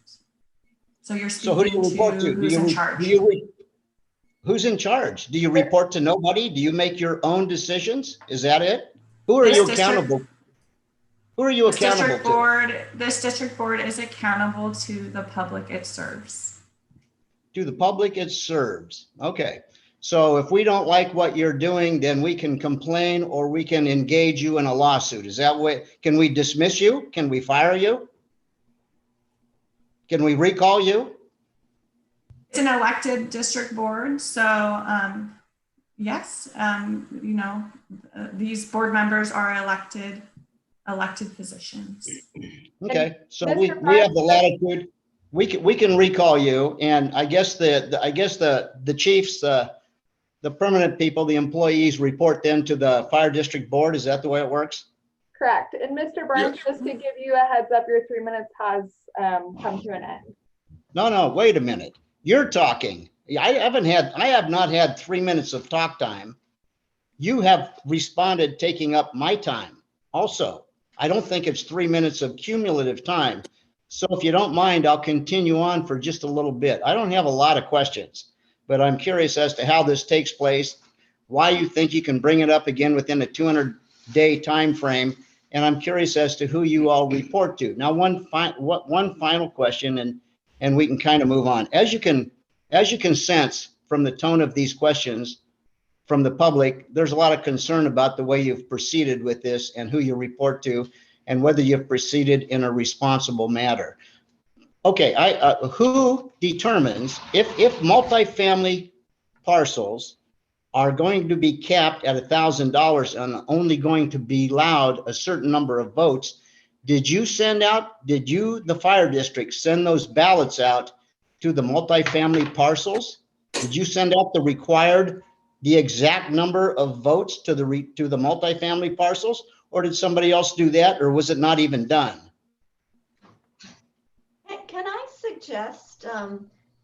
So you're speaking So who do you report to? who's in charge. Who's in charge? Do you report to nobody? Do you make your own decisions? Is that it? Who are you accountable? Who are you accountable to? This district board is accountable to the public it serves. To the public it serves. Okay. So if we don't like what you're doing, then we can complain or we can engage you in a lawsuit. Is that way? Can we dismiss you? Can we fire you? Can we recall you? It's an elected district board. So yes, these board members are elected positions. Okay, so we have the latitude. We can recall you, and I guess the chiefs, the permanent people, the employees report then to the fire district board. Is that the way it works? Correct. And Mr. Burns, Yes. just to give you a heads up, your 3 minutes has come to an end. No, wait a minute. You're talking. I have not had 3 minutes of talk time. You have responded taking up my time also. I don't think it's 3 minutes of cumulative time. So if you don't mind, I'll continue on for just a little bit. I don't have a lot of questions, but I'm curious as to how this takes place, why you think you can bring it up again within a 200-day time frame, and I'm curious as to who you all report to. Now, one final question, and we can kind of move on. As you can sense from the tone of these questions from the public, there's a lot of concern about the way you've proceeded with this and who you report to and whether you've proceeded in a responsible manner. Okay, who determines if multifamily parcels are going to be capped at $1,000 and only going to be allowed a certain number of votes? Did you, the fire district, send those ballots out to the multifamily parcels? Did you send out the exact number of votes to the multifamily parcels, or did somebody else do that, or was it not even done? Can I suggest,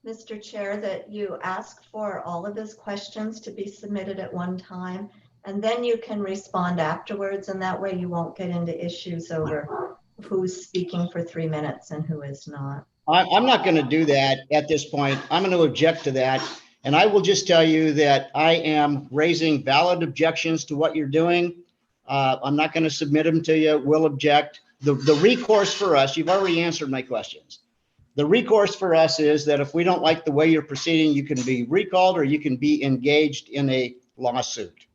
Mr. Chair, that you ask for all of his questions to be submitted at one time, and then you can respond afterwards, and that way you won't get into issues over who's speaking for 3 minutes and who is not. I'm not going to do that at this point. I'm going to object to that. And I will just tell you that I am raising valid objections to what you're doing. I'm not going to submit them to you. We'll object. The recourse for us, you've already answered my questions. The recourse for us is that if we don't like the way you're proceeding, you can be recalled or you can be engaged in a lawsuit.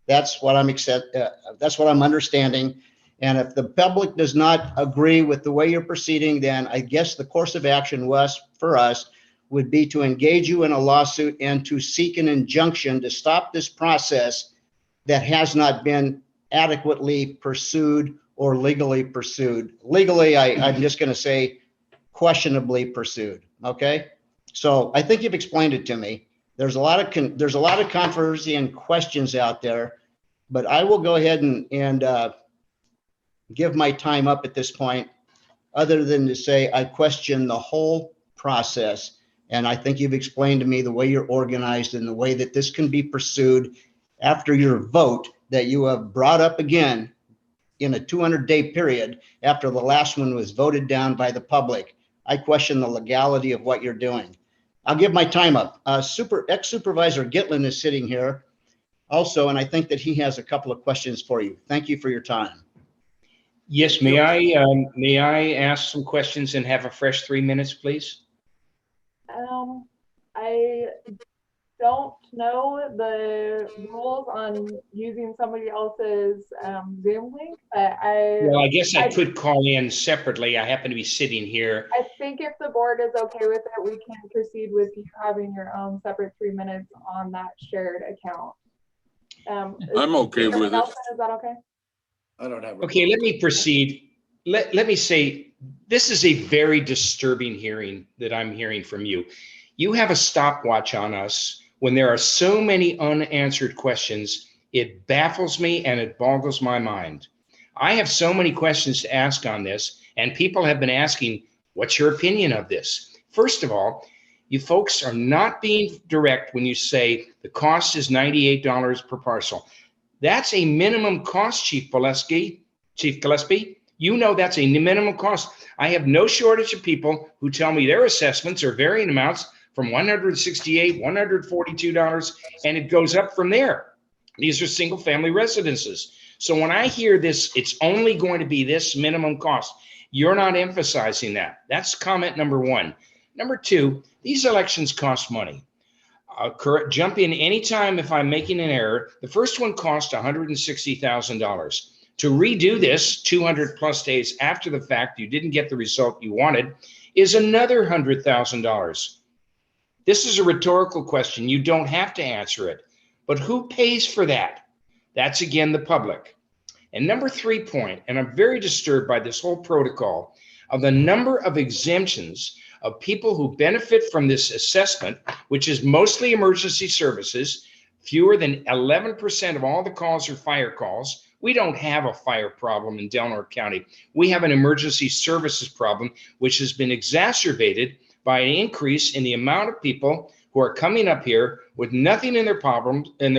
That's what I'm understanding. And if the public does not agree with the way you're proceeding, then I guess the course of action for us would be to engage you in a lawsuit and to seek an injunction to stop this process that has not been adequately pursued or legally pursued. Legally, I'm just going to say questionably pursued. Okay. So I think you've explained it to me. There's a lot of controversy and questions out there, but I will go ahead and give my time up at this point, other than to say I question the whole process. And I think you've explained to me the way you're organized and the way that this can be pursued after your vote that you have brought up again in a 200-day period after the last one was voted down by the public. I question the legality of what you're doing. I'll give my time up. Ex-Supervisor Gitlin is sitting here also, and I think that he has a couple of questions for you. Thank you for your time. Yes, may I ask some questions and have a fresh 3 minutes, please? I don't know the rules on using somebody else's Zoom link, but Well, I guess I could call in separately. I happen to be sitting here. I think if the board is okay with it, we can proceed with you having your own separate 3 minutes on that shared account. I'm okay with it. Nelson, is that okay? I don't have. Okay, let me proceed. Let me say, this is a very disturbing hearing that I'm hearing from you. You have a stopwatch on us when there are so many unanswered questions. It baffles me and it boggles my mind. I have so many questions to ask on this, and people have been asking, what's your opinion of this? First of all, you folks are not being direct when you say the cost is $98 per parcel. That's a minimum cost, Chief Gillespie. You know that's a minimum cost. I have no shortage of people who tell me their assessments are varying amounts from $168, $142, and it goes up from there. These are single family residences. So when I hear this, it's only going to be this minimum cost. You're not emphasizing that. That's comment number one. Number two, these elections cost money. Jump in anytime if I'm making an error. The first one cost $160,000. To redo this 200 plus days after the fact, you didn't get the result you wanted, is another $100,000. This is a rhetorical question. You don't have to answer it. But who pays for that? That's again the public. And number 3 point, and I'm very disturbed by this whole protocol of the number of exemptions of people who benefit from this assessment, which is mostly emergency services. Fewer than 11% of all the calls are fire calls. We don't have a fire problem in Delaware County. We have an emergency services problem, which has been exacerbated by an increase in the amount of people who are coming up here with nothing in their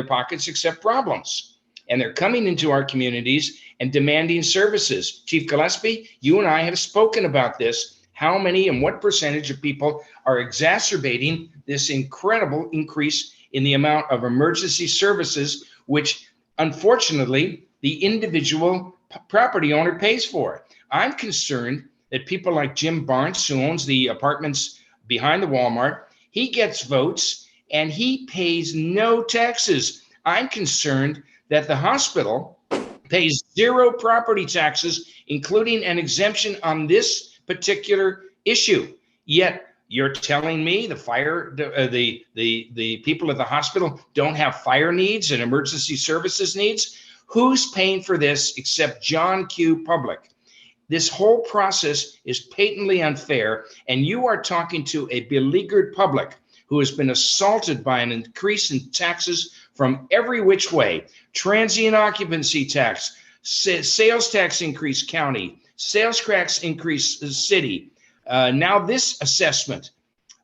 pockets except problems. And they're coming into our communities and demanding services. Chief Gillespie, you and I have spoken about this. How many and what percentage of people are exacerbating this incredible increase in the amount of emergency services, which unfortunately the individual property owner pays for? I'm concerned that people like Jim Barnes, who owns the apartments behind the Walmart, he gets votes and he pays no taxes. I'm concerned that the hospital pays 0 property taxes, including an exemption on this particular issue. Yet you're telling me the people at the hospital don't have fire needs and emergency services needs? Who's paying for this except John Q. Public? This whole process is patently unfair, and you are talking to a beleaguered public who has been assaulted by an increase in taxes from every which way. Transient occupancy tax, sales tax increase county, sales tax increase city. Now this assessment,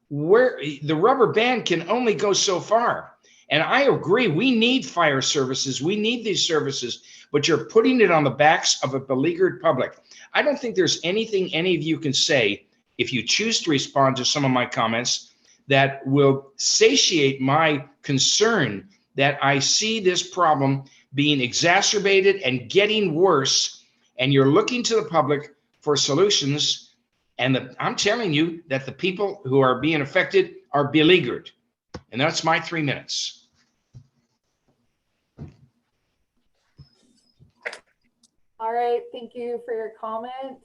where the rubber band can only go so far. And I agree, we need fire services. We need these services, but you're putting it on the backs of a beleaguered public. I don't think there's anything any of you can say, if you choose to respond to some of my comments, that will satiate my concern that I see this problem being exacerbated and getting worse, and you're looking to the public for solutions. And I'm telling you that the people who are being affected are beleaguered. And that's my 3 minutes. All right, thank you for your comment.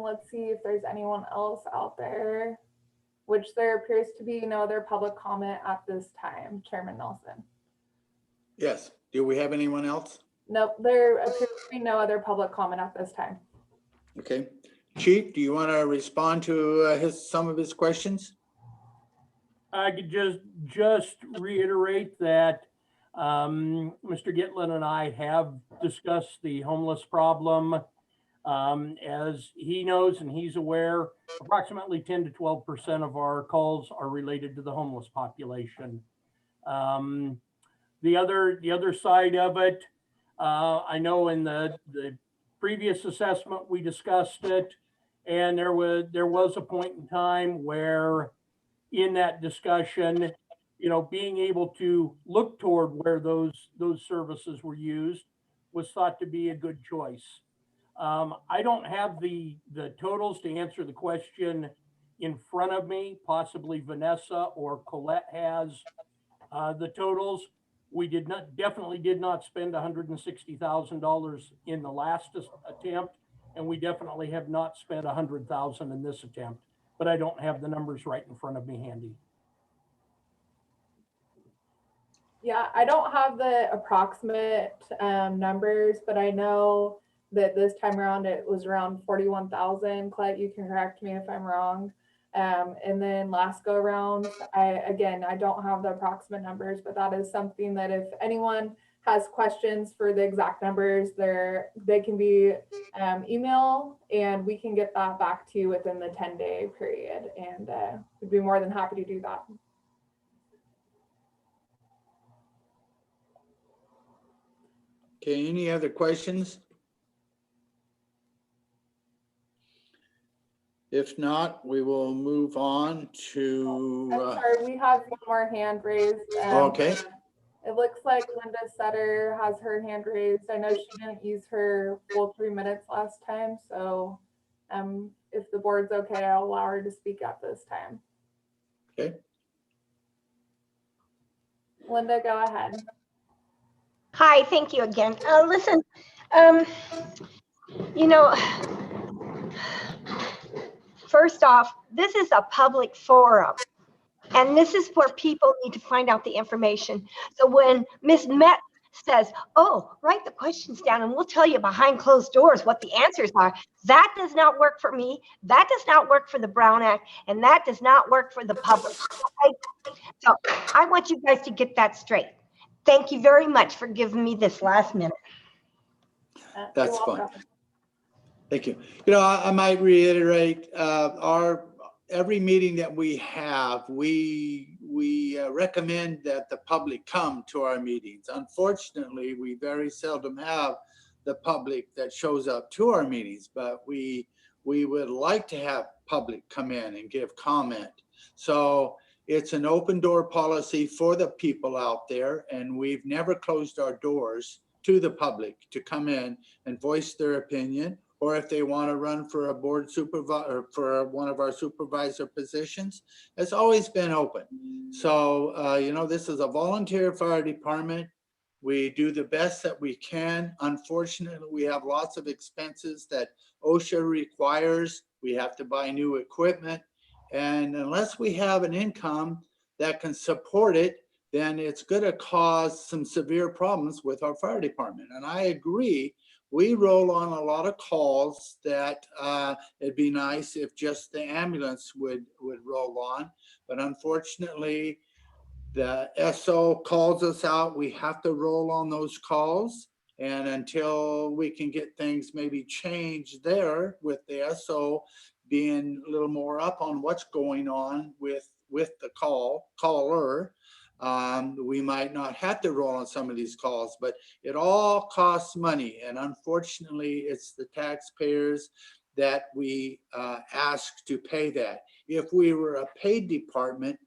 Let's see if there's anyone else out there. which there appears to be no other public comment at this time. Chairman Nelson. Yes. Do we have anyone else? Nope, there appears to be no other public comment at this time. Okay. Chief, do you want to respond to some of his questions? I could just reiterate that Mr. Gitlin and I have discussed the homeless problem. As he knows and he's aware, approximately 10 to 12% of our calls are related to the homeless population. The other side of it, I know in the previous assessment we discussed it, and there was a point in time where in that discussion, you know, being able to look toward where those services were used was thought to be a good choice. I don't have the totals to answer the question in front of me. Possibly Vanessa or Colette has the totals. We definitely did not spend $160,000 in the last attempt, and we definitely have not spent $100,000 in this attempt, but I don't have the numbers right in front of me handy. Yeah, I don't have the approximate numbers, but I know that this time around it was around 41,000. Colette, you can correct me if I'm wrong. And then last go around, I don't have the approximate numbers, but that is something that if anyone has questions for the exact numbers, they can be email, and we can get that back to you within the 10-day period, and we'd be more than happy to do that. Okay, any other questions? If not, we will move on to. I'm sorry, we have one more hand raised. Okay. It looks like Linda Sutter has her hand raised. I know she didn't use her full 3 minutes last time, so if the board's okay, I'll allow her to speak at this time. Okay. Linda, go ahead. Hi, thank you again. Listen, you know, first off, this is a public forum, and this is where people need to find out the information. So when Ms. Met says, oh, write the questions down and we'll tell you behind closed doors what the answers are, that does not work for me. That does not work for the Brown Act, and that does not work for the public. Okay? So I want you guys to get that straight. Thank you very much for giving me this last minute. That's fine. Thank you. You know, I might reiterate every meeting that we have, we recommend that the public come to our meetings. Unfortunately, we very seldom have the public that shows up to our meetings, but we would like to have public come in and give comment. So it's an open door policy for the people out there, and we've never closed our doors to the public to come in and voice their opinion, or if they want to run for a board supervisor, for one of our supervisor positions. It's always been open. So, you know, this is a volunteer fire department. We do the best that we can. Unfortunately, we have lots of expenses that OSHA requires. We have to buy new equipment. And unless we have an income that can support it, then it's going to cause some severe problems with our fire department. And I agree, we roll on a lot of calls that it'd be nice if just the ambulance would roll on. But unfortunately, the SO calls us out. We have to roll on those calls. And until we can get things maybe changed there with the SO being a little more up on what's going on with the caller, we might not have to roll on some of these calls, but it all costs money. And unfortunately, it's the taxpayers that we ask to pay that. If we were a paid department,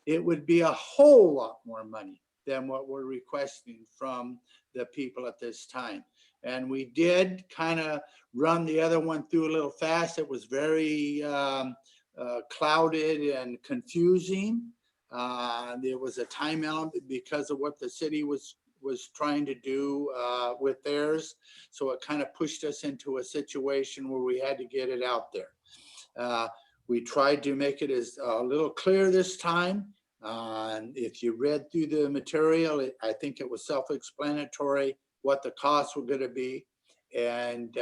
it would be a whole lot more money than what we're requesting from the people at this time. And we did kind of run the other one through a little fast. It was very clouded and confusing. There was a time element because of what the city was trying to do with theirs. So it kind of pushed us into a situation where we had to get it out there. We tried to make it as a little clear this time. And if you read through the material, I think it was self-explanatory what the costs were going to be. And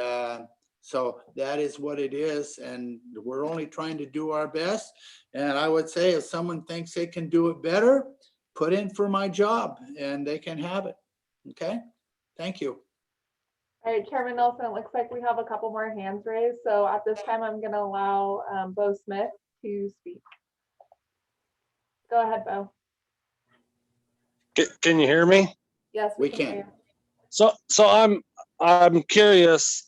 so that is what it is. And we're only trying to do our best. And I would say if someone thinks they can do it better, put in for my job and they can have it. Okay, thank you. All right, Chairman Nelson, it looks like we have a couple more hands raised. So at this time, I'm going to allow Bo Smith to speak. Go ahead, Bo. Can you hear me? Yes, We hear can. you. So I'm curious.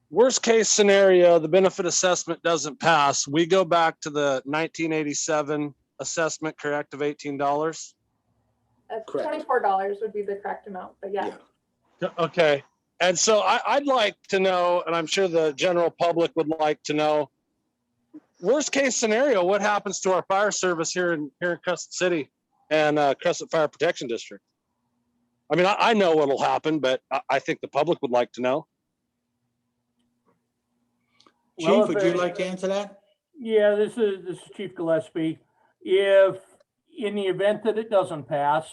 Worst case scenario, the benefit assessment doesn't pass. We go back to the 1987 assessment, correct, of $18. Correct. $24 would be the correct amount, but yeah. Okay. And so I'd like to know, and I'm sure the general public would like to know, worst case scenario, what happens to our fire service here in Crescent City and Crescent Fire Protection District? I mean, I know what'll happen, but I think the public would like to know. Chief, would you like to answer that? Yeah, this is Chief Gillespie. If in the event that it doesn't pass,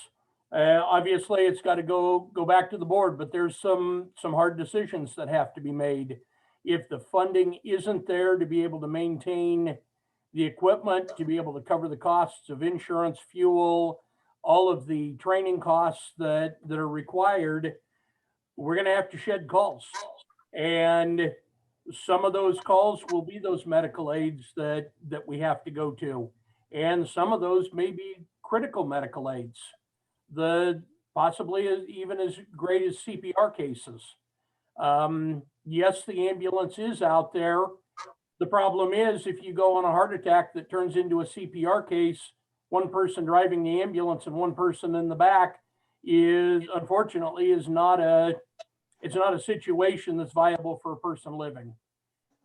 obviously it's got to go back to the board, but there's some hard decisions that have to be made. If the funding isn't there to be able to maintain the equipment, to be able to cover the costs of insurance, fuel, all of the training costs that are required, we're going to have to shed calls. And some of those calls will be those medical aids that we have to go to. And some of those may be critical medical aids, possibly even as great as CPR cases. Yes, the ambulance is out there. The problem is if you go on a heart attack that turns into a CPR case, one person driving the ambulance and one person in the back is unfortunately not a situation that's viable for a person living.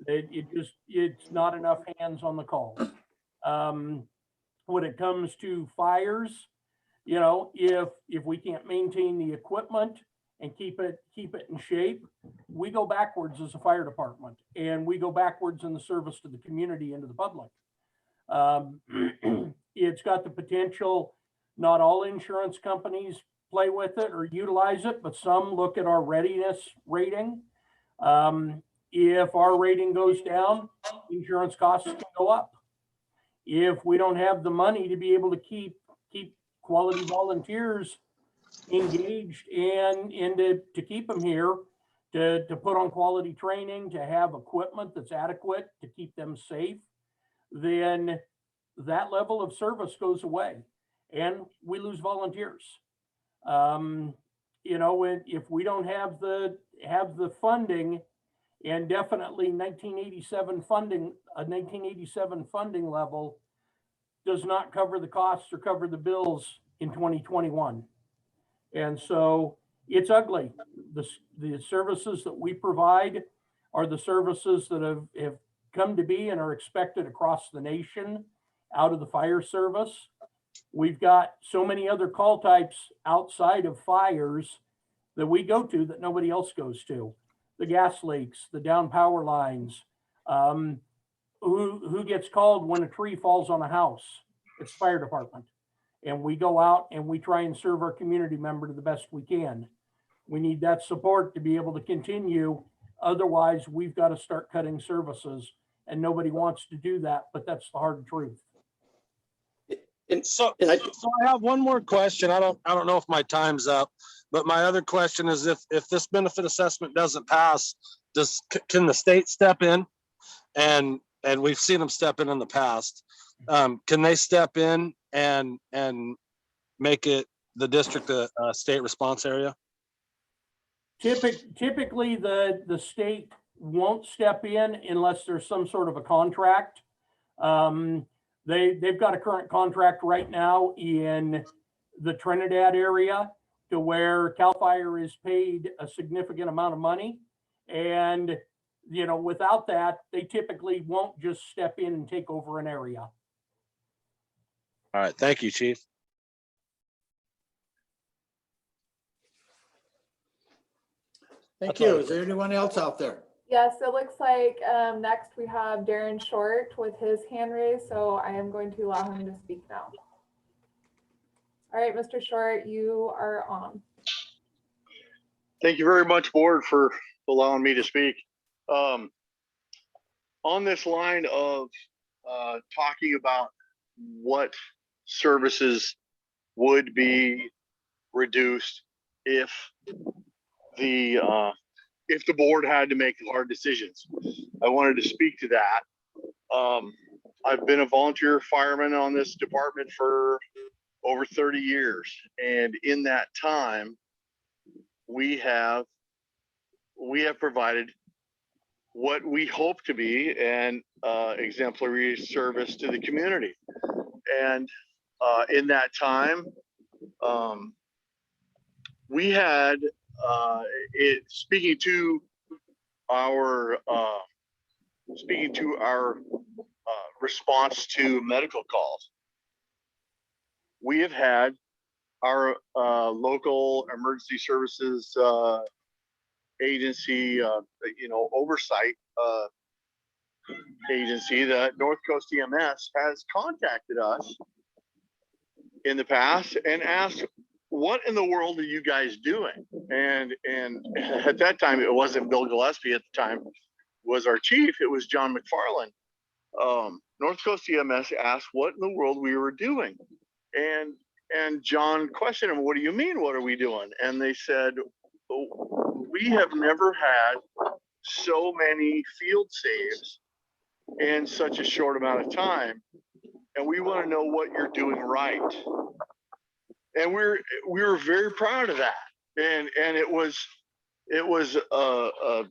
It's not enough hands on the call. When it comes to fires, if we can't maintain the equipment and keep it in shape, we go backwards as a fire department, and we go backwards in the service to the community and to the public. It's got the potential. Not all insurance companies play with it or utilize it, but some look at our readiness rating. If our rating goes down, insurance costs can go up. If we don't have the money to be able to keep quality volunteers engaged and to keep them here, to put on quality training, to have equipment that's adequate to keep them safe, then that level of service goes away and we lose volunteers. If we don't have the funding, and definitely 1987 funding level does not cover the costs or cover the bills in 2021. And so it's ugly. The services that we provide are the services that have come to be and are expected across the nation out of the fire service. We've got so many other call types outside of fires that we go to that nobody else goes to. The gas leaks, the down power lines. Who gets called when a tree falls on a house? It's the fire department. And we go out and we try and serve our community member to the best we can. We need that support to be able to continue. Otherwise, we've got to start cutting services, and nobody wants to do that, but that's the hard truth. So I have one more question. I don't know if my time's up, but my other question is if this benefit assessment doesn't pass, can the state step in? And we've seen them step in the past. Can they step in and make it the district a state response area? Typically, the state won't step in unless there's some sort of a contract. They've got a current contract right now in the Trinidad area to where CAL FIRE is paid a significant amount of money. And, without that, they typically won't just step in and take over an area. All right. Thank you, Chief. Thank you. Is there anyone else out there? Yes, it looks like next we have Darren Short with his hand raised, so I am going to allow him to speak now. All right, Mr. Short, you are on. Thank you very much, board, for allowing me to speak. On this line of talking about what services would be reduced if the board had to make hard decisions, I wanted to speak to that. I've been a volunteer fireman on this department for over 30 years, and in that time, we have provided what we hope to be an exemplary service to the community. And in that time, we had speaking to our response to medical calls. We have had our local emergency services agency, oversight agency, the North Coast EMS, has contacted us in the past and asked, what in the world are you guys doing? And at that time, it wasn't Bill Gillespie at the time was our chief, it was John McFarland. North Coast EMS asked what in the world we were doing. And John questioned him, what do you mean, what are we doing? And they said, we have never had so many field saves in such a short amount of time. And we want to know what you're doing right. And we were very proud of that. And it was a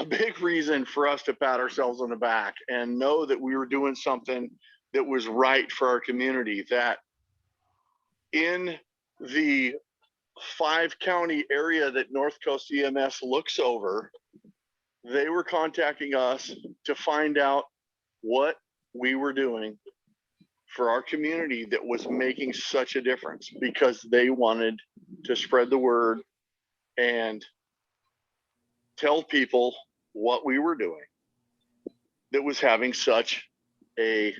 big reason for us to pat ourselves on the back and know that we were doing something that was right for our community, that in the 5-county area that North Coast EMS looks over, they were contacting us to find out what we were doing for our community that was making such a difference, because they wanted to spread the word and tell people what we were doing that was having such a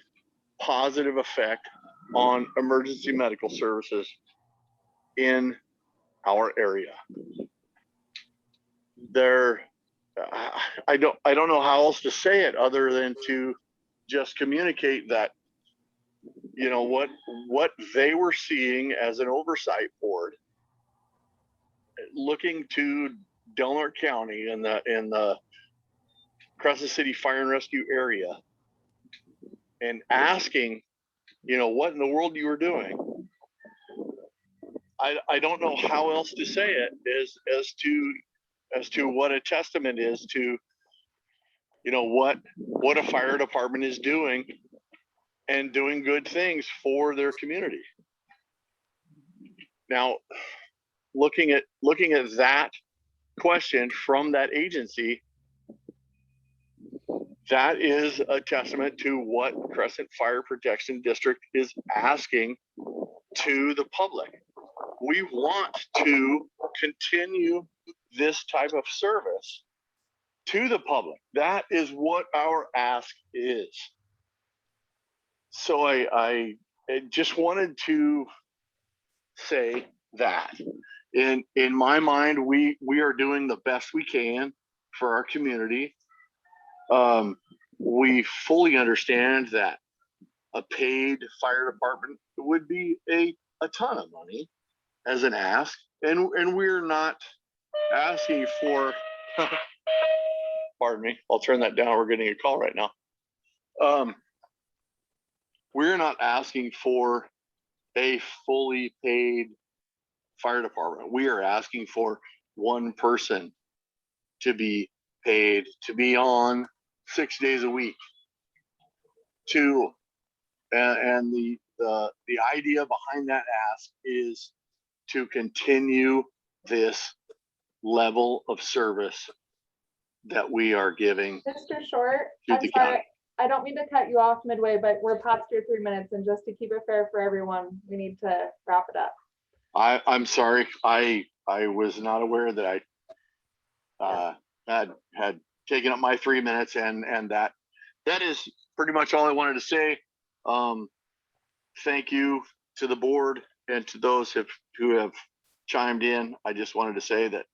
positive effect on emergency medical services in our area. I don't know how else to say it other than to just communicate that, what they were seeing as an oversight board, looking to Delaware County in the Crescent City Fire and Rescue area, and asking, what in the world you were doing. I don't know how else to say it as to what a testament is to, what a fire department is doing and doing good things for their community. Now, looking at that question from that agency, that is a testament to what Crescent Fire Protection District is asking to the public. We want to continue this type of service to the public. That is what our ask is. So I just wanted to say that in my mind, we are doing the best we can for our community. We fully understand that a paid fire department would be a ton of money as an ask, and we're not asking for pardon me, I'll turn that down, we're getting a call right now. We're not asking for a fully paid fire department. We are asking for one person to be paid, to be on 6 days a week. And the idea behind that ask is to continue this level of service that we are giving. Mr. Short, to I'm the sorry, county. I don't mean to cut you off midway, but we're past your 3 minutes, and just to keep it fair for everyone, we need to wrap it up. I'm sorry. I was not aware that I had taking up my 3 minutes, and that is pretty much all I wanted to say. Thank you to the board and to those who have chimed in. I just wanted to say that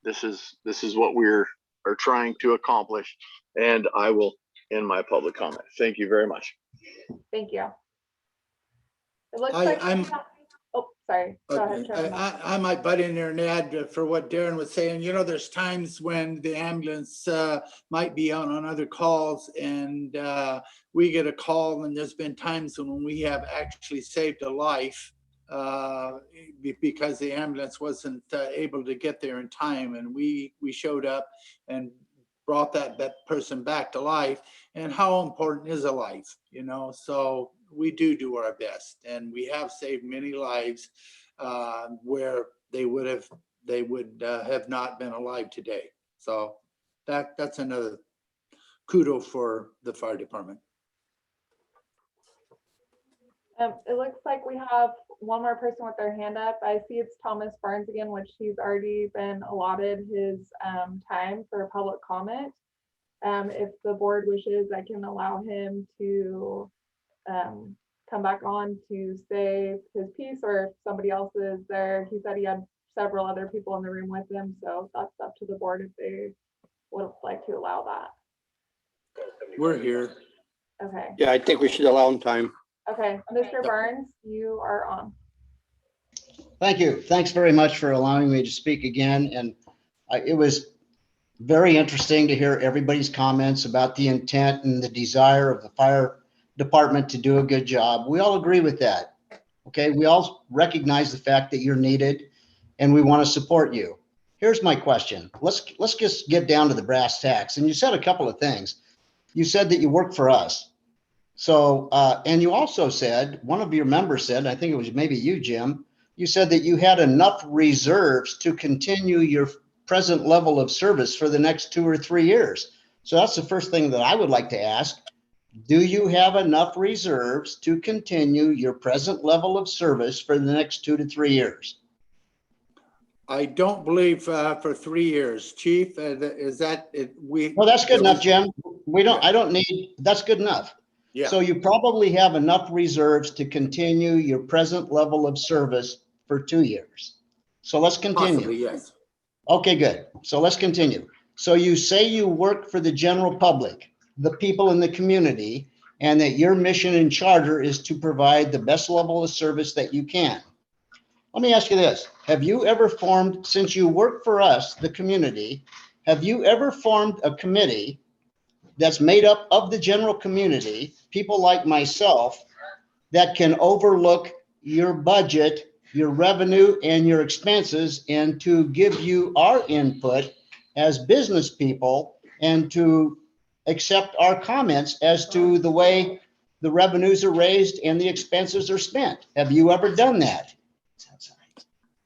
this is what we're trying to accomplish, and I will end my public comment. Thank you very much. Thank you. It looks I- like. I'm- Oh, sorry. Go ahead, Okay, Chairman. I might butt in there and add for what Darren was saying. You know, there's times when the ambulance might be out on other calls, and we get a call, and there's been times when we have actually saved a life because the ambulance wasn't able to get there in time, and we showed up and brought that person back to life. And how important is a life, you know? So we do our best, and we have saved many lives where they would have not been alive today. So that's another kudo for the fire department. It looks like we have one more person with their hand up. I see it's Thomas Barnes again, which he's already been allotted his time for public comment. If the board wishes, I can allow him to come back on to say his piece, or if somebody else is there. He said he had several other people in the room with him, so that's up to the board if they would like to allow that. We're here. Okay. Yeah, I think we should allow him time. Okay, Mr. Barnes, you are on. Thank you. Thanks very much for allowing me to speak again. And it was very interesting to hear everybody's comments about the intent and the desire of the fire department to do a good job. We all agree with that. Okay, we all recognize the fact that you're needed and we want to support you. Here's my question. Let's just get down to the brass tacks. And you said a couple of things. You said that you work for us. So, and you also said, one of your members said, I think it was maybe you, Jim, you said that you had enough reserves to continue your present level of service for the next 2 or 3 years. So that's the first thing that I would like to ask. Do you have enough reserves to continue your present level of service for the next 2 to 3 years? I don't believe for 3 years, Chief. Is that it? Well, that's good enough, Jim. I don't need, that's good enough. Yeah. So you probably have enough reserves to continue your present level of service for 2 years. So let's continue. Possibly, yes. Okay, good. So let's continue. So you say you work for the general public, the people in the community, and that your mission and charter is to provide the best level of service that you can. Let me ask you this. Have you ever formed, since you work for us, the community, have you ever formed a committee that's made up of the general community, people like myself, that can overlook your budget, your revenue, and your expenses, and to give you our input as business people and to accept our comments as to the way the revenues are raised and the expenses are spent? Have you ever done that?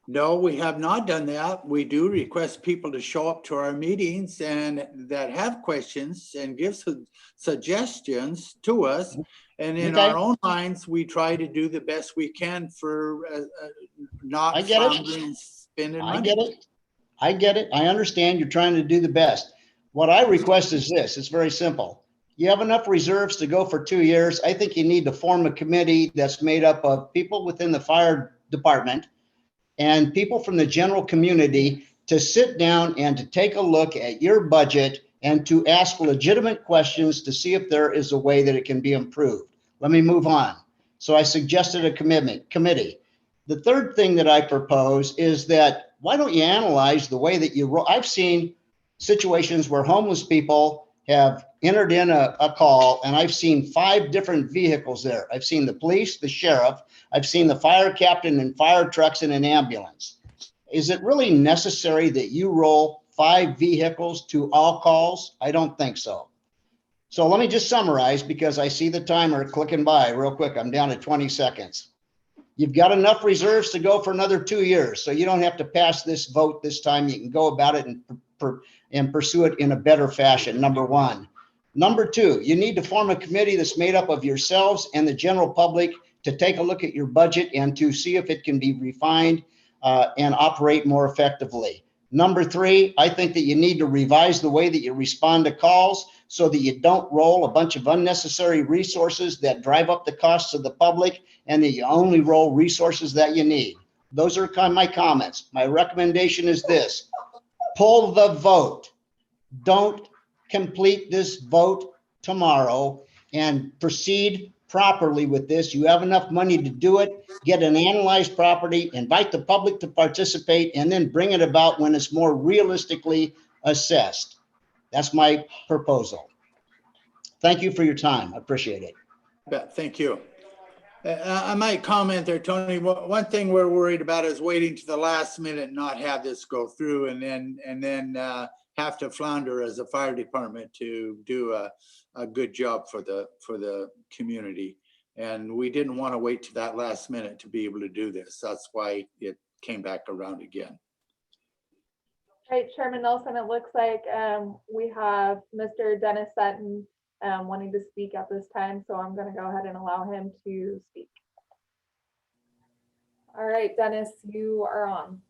No, we have not done that. We do request people to show up to our meetings and that have questions and give suggestions to us. And in Okay. our own minds, we try to do the best we can for not I get it. floundering, spending I money. get it. I get it. I understand you're trying to do the best. What I request is this. It's very simple. You have enough reserves to go for 2 years. I think you need to form a committee that's made up of people within the fire department and people from the general community to sit down and to take a look at your budget and to ask legitimate questions to see if there is a way that it can be improved. Let me move on. So I suggested a committee. The third thing that I propose is that why don't you analyze the way that you I've seen situations where homeless people have entered in a call, and I've seen 5 different vehicles there. I've seen the police, the sheriff, I've seen the fire captain and fire trucks and an ambulance. Is it really necessary that you roll 5 vehicles to all calls? I don't think so. So let me just summarize because I see the timer clicking by real quick. I'm down to 20 seconds. You've got enough reserves to go for another 2 years. So you don't have to pass this vote this time. You can go about it and pursue it in a better fashion, number one. Number two, you need to form a committee that's made up of yourselves and the general public to take a look at your budget and to see if it can be refined and operate more effectively. Number three, I think that you need to revise the way that you respond to calls so that you don't roll a bunch of unnecessary resources that drive up the costs of the public, and that you only roll resources that you need. Those are my comments. My recommendation is this: pull the vote. Don't complete this vote tomorrow and proceed properly with this. You have enough money to do it. Get an analyzed property, invite the public to participate, and then bring it about when it's more realistically assessed. That's my proposal. Thank you for your time. I appreciate it. Thank you. I might comment there, Tony. One thing we're worried about is waiting to the last minute and not have this go through, and then have to flounder as a fire department to do a good job for the community. And we didn't want to wait to that last minute to be able to do this. That's why it came back around again. All right, Chairman Nelson, it looks like we have Mr. Dennis Sutton wanting to speak at this time, so I'm going to go ahead and allow him to speak. All right, Dennis, you are on.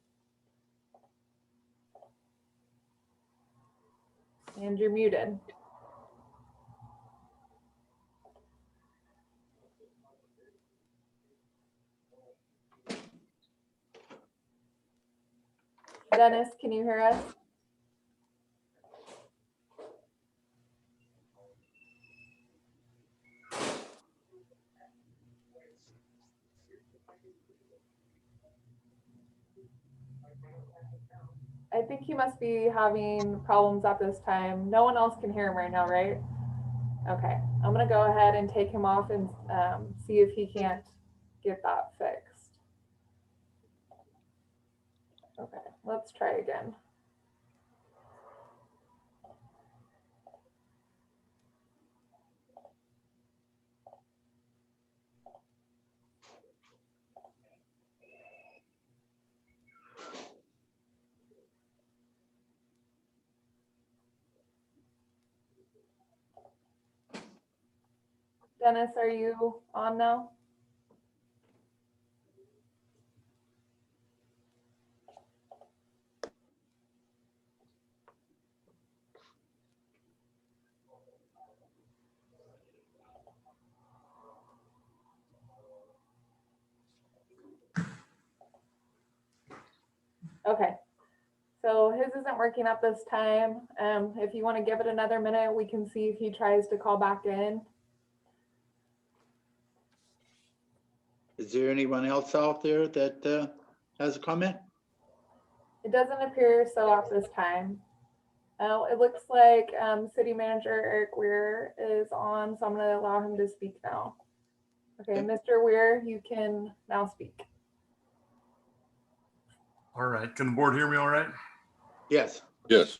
And you're muted. Dennis, can you hear us? I think he must be having problems at this time. No one else can hear him right now, right? Okay, I'm gonna go ahead and take him off and see if he can't get that fixed. Okay, let's try again. Dennis, are you on now? Okay, so his isn't working at this time. If you want to give it another minute, we can see if he tries to call back in. Is there anyone else out there that has a comment? It doesn't appear so at this time. It looks like City Manager Eric Weir is on, so I'm going to allow him to speak now. Okay, Mr. Weir, you can now speak. All right. Can the board hear me all right? Yes. Yes.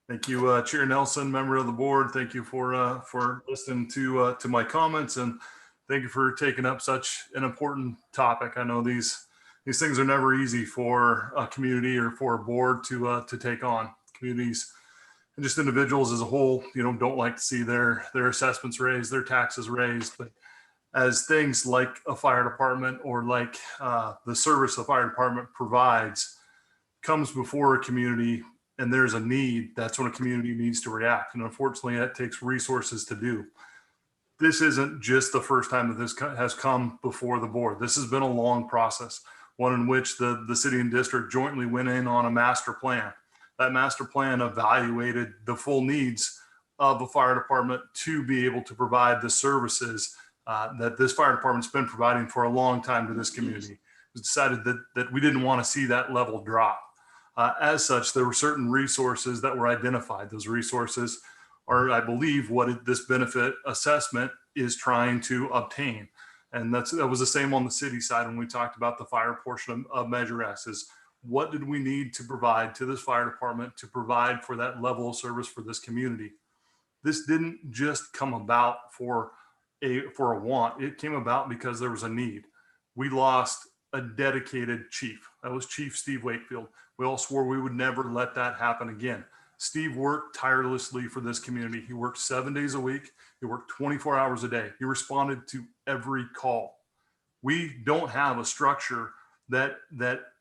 Thank you, Chair Nelson, member of the board. Thank you for listening to my comments, and thank you for taking up such an important topic. I know these things are never easy for a community or for a board to take on. Communities and just individuals as a whole, don't like to see their assessments raised, their taxes raised. But as things like a fire department or like the service the fire department provides comes before a community and there's a need, that's when a community needs to react. And unfortunately, that takes resources to do. This isn't just the first time that this has come before the board. This has been a long process, one in which the city and district jointly went in on a master plan. That master plan evaluated the full needs of a fire department to be able to provide the services that this fire department's been providing for a long time to this community. It was decided that we didn't want to see that level drop. As such, there were certain resources that were identified. Those resources are, I believe, what this benefit assessment is trying to obtain. And that was the same on the city side when we talked about the fire portion of Measure S, is what did we need to provide to this fire department to provide for that level of service for this community? This didn't just come about for a want. It came about because there was a need. We lost a dedicated chief. That was Chief Steve Wakefield. We all swore we would never let that happen again. Steve worked tirelessly for this community. He worked 7 days a week. He worked 24 hours a day. He responded to every call. We don't have a structure that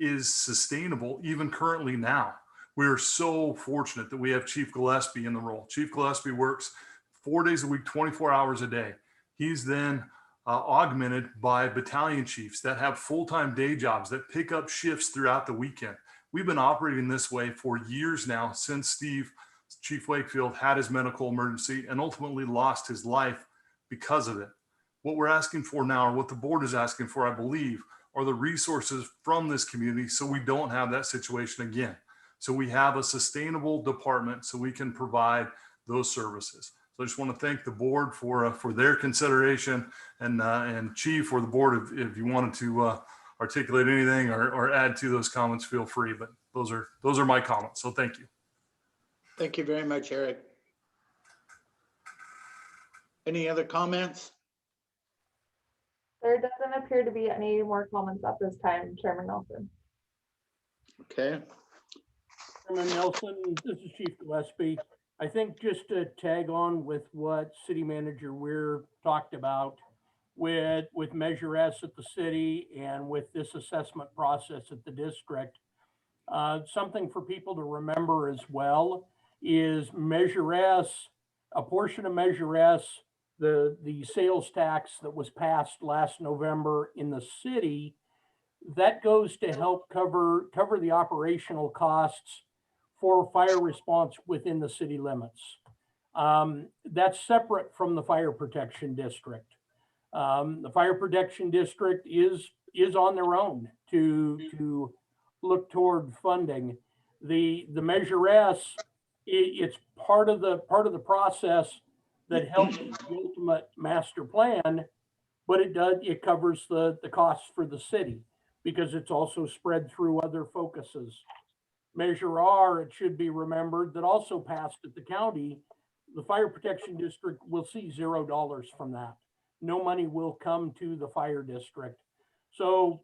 is sustainable even currently now. We are so fortunate that we have Chief Gillespie in the role. Chief Gillespie works 4 days a week, 24 hours a day. He's then augmented by battalion chiefs that have full-time day jobs that pick up shifts throughout the weekend. We've been operating this way for years now, since Chief Wakefield had his medical emergency and ultimately lost his life because of it. What we're asking for now, or what the board is asking for, I believe, are the resources from this community so we don't have that situation again. So we have a sustainable department so we can provide those services. So I just want to thank the board for their consideration, and Chief or the board, if you wanted to articulate anything or add to those comments, feel free. But those are my comments. So thank you. Thank you very much, Eric. Any other comments? There doesn't appear to be any more comments at this time, Chairman Nelson. Okay. Chairman Nelson, this is Chief Gillespie. I think just to tag on with what City Manager Weir talked about with Measure S at the city and with this assessment process at the district, something for people to remember as well is Measure S, a portion of Measure S, the sales tax that was passed last November in the city, that goes to help cover the operational costs for fire response within the city limits. That's separate from the fire protection district. The fire protection district is on their own to look toward funding. The Measure S, it's part of the process that helps the ultimate master plan, but it covers the costs for the city because it's also spread through other focuses. Measure R, it should be remembered, that also passed at the county, the fire protection district will see $0 from that. No money will come to the fire district. So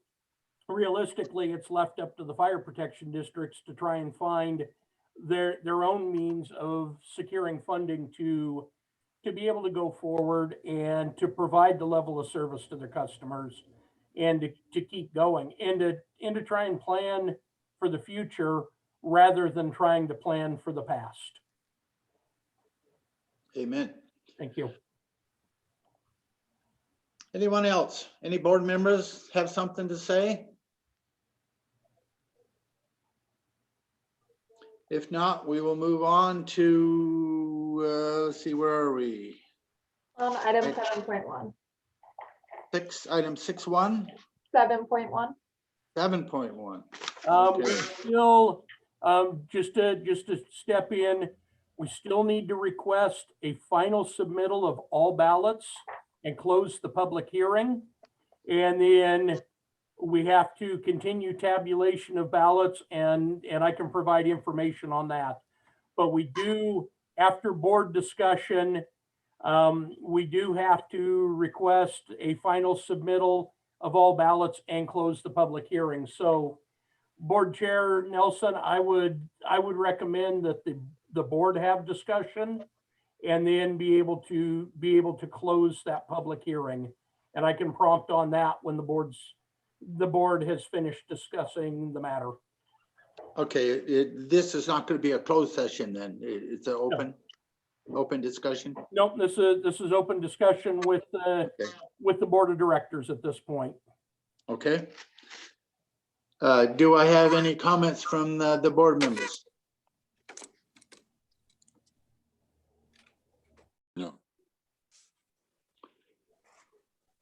realistically, it's left up to the fire protection districts to try and find their own means of securing funding to be able to go forward and to provide the level of service to their customers and to keep going and to try and plan for the future rather than trying to plan for the past. Amen. Thank you. Anyone else? Any board members have something to say? If not, we will move on to, let's see, where are we? Item 7.1. Item 6.1? 7.1. 7.1. We still, just to step in, we still need to request a final submittal of all ballots and close the public hearing. And then we have to continue tabulation of ballots, and I can provide information on that. But we do, after board discussion, we do have to request a final submittal of all ballots and close the public hearing. So Board Chair Nelson, I would recommend that the board have discussion and then be able to close that public hearing. And I can prompt on that when the board has finished discussing the matter. Okay, this is not going to be a closed session then. It's an open discussion. Nope, this is open discussion with the board of directors at this point. Okay. Do I have any comments from the board members? No.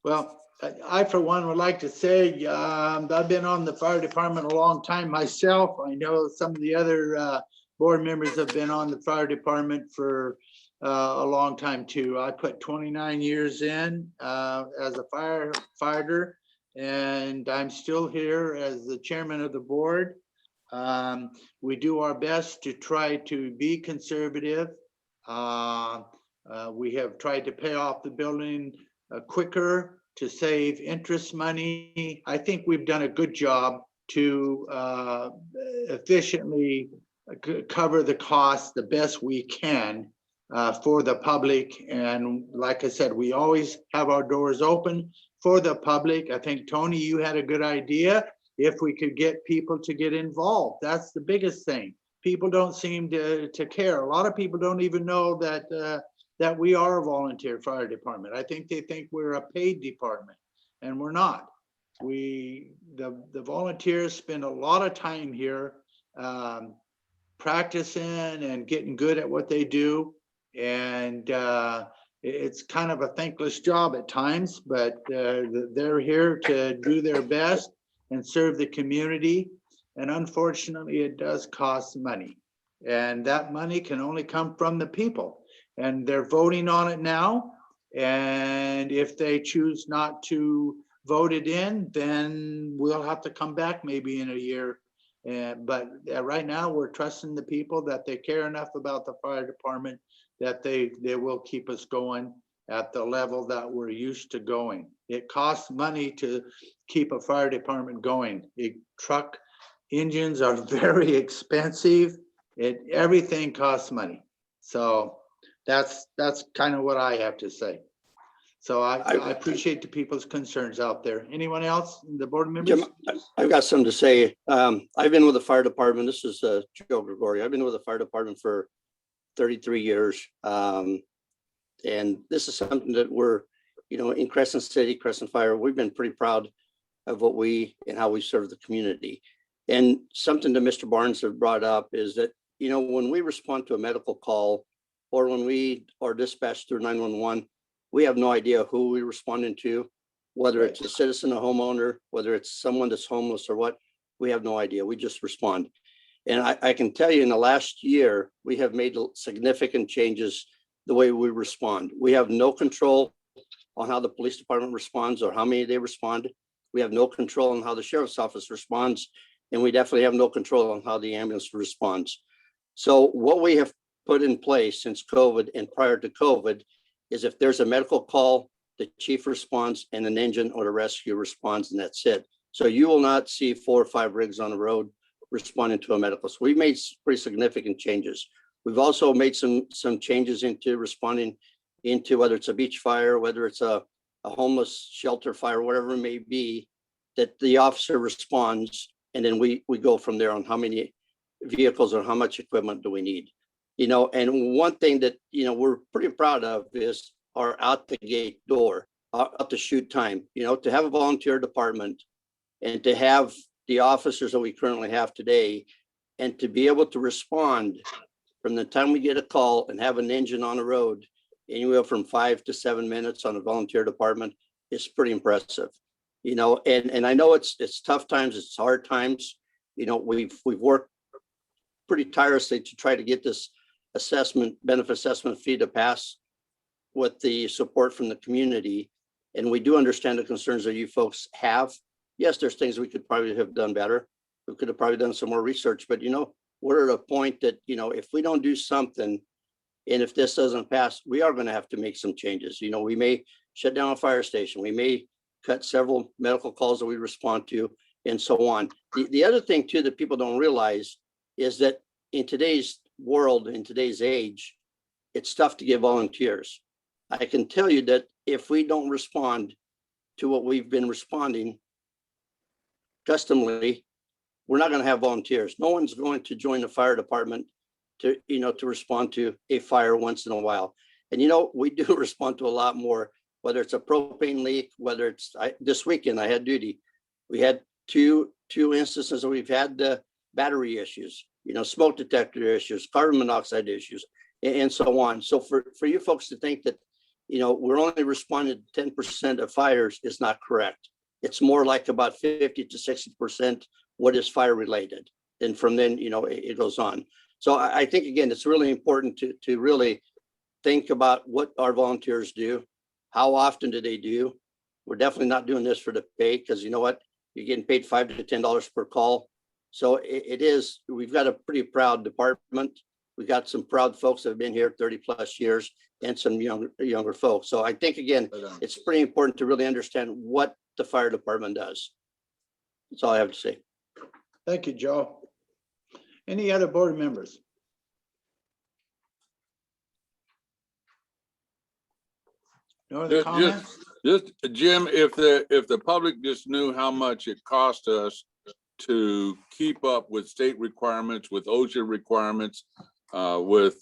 Well, I for one would like to say I've been on the fire department a long time myself. I know some of the other board members have been on the fire department for a long time too. I put 29 years in as a firefighter, and I'm still here as the chairman of the board. We do our best to try to be conservative. We have tried to pay off the building quicker to save interest money. I think we've done a good job to efficiently cover the costs the best we can for the public. And like I said, we always have our doors open for the public. I think, Tony, you had a good idea. If we could get people to get involved, that's the biggest thing. people don't seem to care. A lot of people don't even know that we are a volunteer fire department. I think they think we're a paid department, and we're not. The volunteers spend a lot of time here practicing and getting good at what they do. And it's kind of a thankless job at times, but they're here to do their best and serve the community. And unfortunately, it does cost money. And that money can only come from the people. And they're voting on it now. And if they choose not to vote it in, then we'll have to come back maybe in a year. But right now, we're trusting the people that they care enough about the fire department that they will keep us going at the level that we're used to going. It costs money to keep a fire department going. Truck engines are very expensive. Everything costs money. So that's kind of what I have to say. So I appreciate the people's concerns out there. Anyone else, the board members? Jim, I've got something to say. I've been with the fire department. This is Joe Gregory. I've been with the fire department for 33 years. And this is something that we're, in Crescent City, Crescent Fire, we've been pretty proud of what and how we serve the community. And something that Mr. Barnes have brought up is that, when we respond to a medical call or when we are dispatched through 911, we have no idea who we're responding to, whether it's a citizen, a homeowner, whether it's someone that's homeless or what, we have no idea. We just respond. And I can tell you in the last year, we have made significant changes the way we respond. We have no control on how the police department responds or how many they respond. We have no control on how the sheriff's office responds. And we definitely have no control on how the ambulance responds. So what we have put in place since COVID and prior to COVID is if there's a medical call, the chief responds and an engine or the rescue responds, and that's it. So you will not see 4 or 5 rigs on the road responding to a medical. So we've made pretty significant changes. We've also made some changes into responding into whether it's a beach fire, whether it's a homeless shelter fire, whatever it may be, that the officer responds, and then we go from there on how many vehicles or how much equipment do we need. And one thing that, we're pretty proud of is our out the gate door, out the shoot time, to have a volunteer department and to have the officers that we currently have today and to be able to respond from the time we get a call and have an engine on the road anywhere from 5 to 7 minutes on a volunteer department is pretty impressive. And I know it's tough times, it's hard times. We've worked pretty tirelessly to try to get this benefit assessment fee to pass with the support from the community. And we do understand the concerns that you folks have. Yes, there's things we could probably have done better. We could have probably done some more research, but we're at a point that, if we don't do something, and if this doesn't pass, we are going to have to make some changes. We may shut down a fire station. We may cut several medical calls that we respond to and so on. The other thing too that people don't realize is that in today's world, in today's age, it's tough to get volunteers. I can tell you that if we don't respond to what we've been responding customly, we're not going to have volunteers. No one's going to join the fire department to respond to a fire once in a while. And we do respond to a lot more, whether it's a propane leak, whether it's this weekend I had duty. We had two instances where we've had battery issues, smoke detector issues, carbon monoxide issues, and so on. So for you folks to think that, we're only responding to 10% of fires is not correct. It's more like about 50 to 60% what is fire related. And from then, it goes on. So I think, again, it's really important to really think about what our volunteers do. How often do they do? We're definitely not doing this for the pay because you know what? You're getting paid $5 to $10 per call. So we've got a pretty proud department. We've got some proud folks that have been here 30 plus years and some younger folks. So I think, again, it's pretty important to really understand what the fire department does. That's all I have to say. Thank you, Joe. Any other board members? No other comments? Just Jim, if the public just knew how much it cost us to keep up with state requirements, with OSHA requirements, with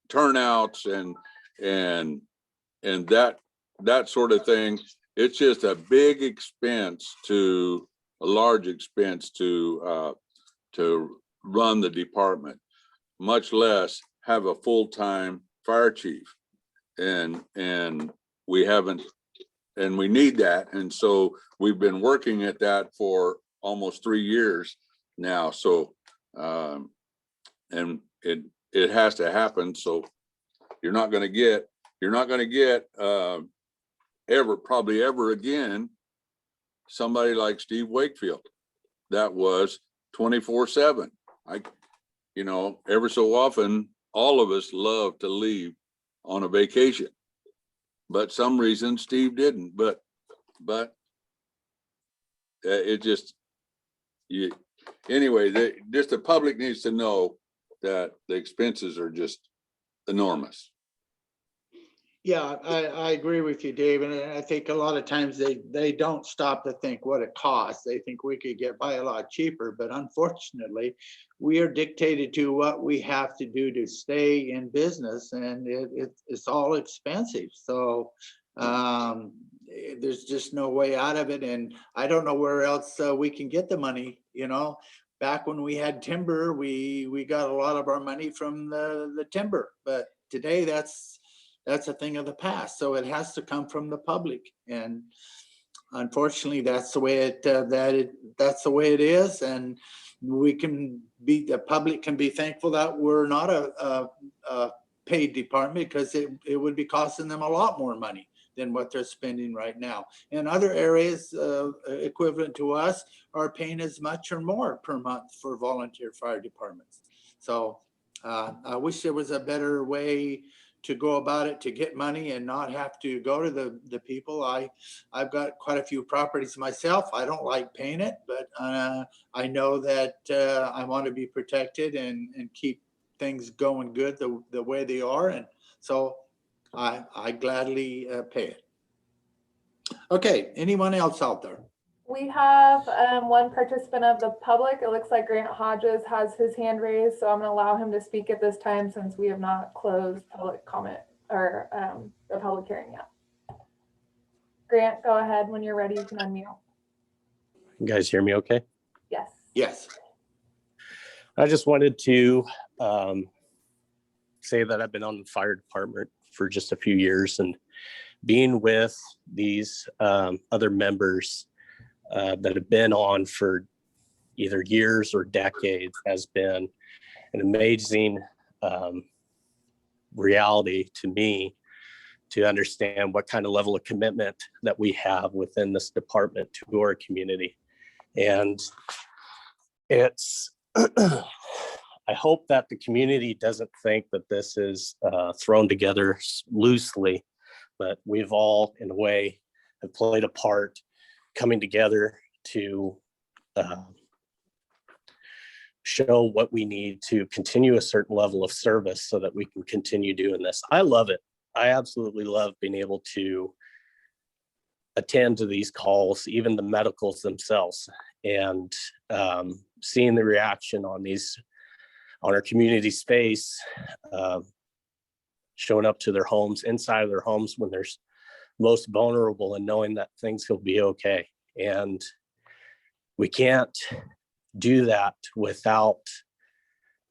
turnouts and that sort of thing. It's just a big expense a large expense to run the department, much less have a full-time fire chief. And we haven't, and we need that. And so we've been working at that for almost 3 years now. So, and it has to happen. So you're not going to get probably ever again somebody like Steve Wakefield that was 24/7. Ever so often, all of us love to leave on a vacation, but some reason Steve didn't. But it just, anyway, the public needs to know that the expenses are just enormous. Yeah, I agree with you, Dave. And I think a lot of times they don't stop to think what it costs. They think we could get by a lot cheaper, but unfortunately, we are dictated to what we have to do to stay in business, and it's all expensive. So there's just no way out of it. And I don't know where else we can get the money. Back when we had timber, we got a lot of our money from the timber, but today that's a thing of the past. So it has to come from the public, and unfortunately, that's the way that's the way it is. And the public can be thankful that we're not a paid department, because it would be costing them a lot more money than what they're spending right now. And other areas equivalent to us are paying as much or more per month for volunteer fire departments. So I wish there was a better way to go about it, to get money and not have to go to the people. I've got quite a few properties myself. I don't like paying it, but I know that I want to be protected and keep things going good the way they are. And so I gladly pay it. Okay, anyone else out there? We have one participant of the public. It looks like Grant Hodges has his hand raised, so I'm going to allow him to speak at this time since we have not closed public comment or the public hearing yet. Grant, go ahead. When you're ready, you can unmute. You guys hear me okay? Yes. Yes. I just wanted to say that I've been on the fire department for just a few years, and being with these other members that have been on for either years or decades has been an amazing reality to me, to understand what kind of level of commitment that we have within this department to our community. And it's, I hope that the community doesn't think that this is thrown together loosely, but we've all, in a way, have played a part coming together to show what we need to continue a certain level of service so that we can continue doing this. I love it. I absolutely love being able to attend to these calls, even the medicals themselves, and seeing the reaction on our community's face, showing up to their homes, inside of their homes when they're most vulnerable, and knowing that things will be okay. And we can't do that without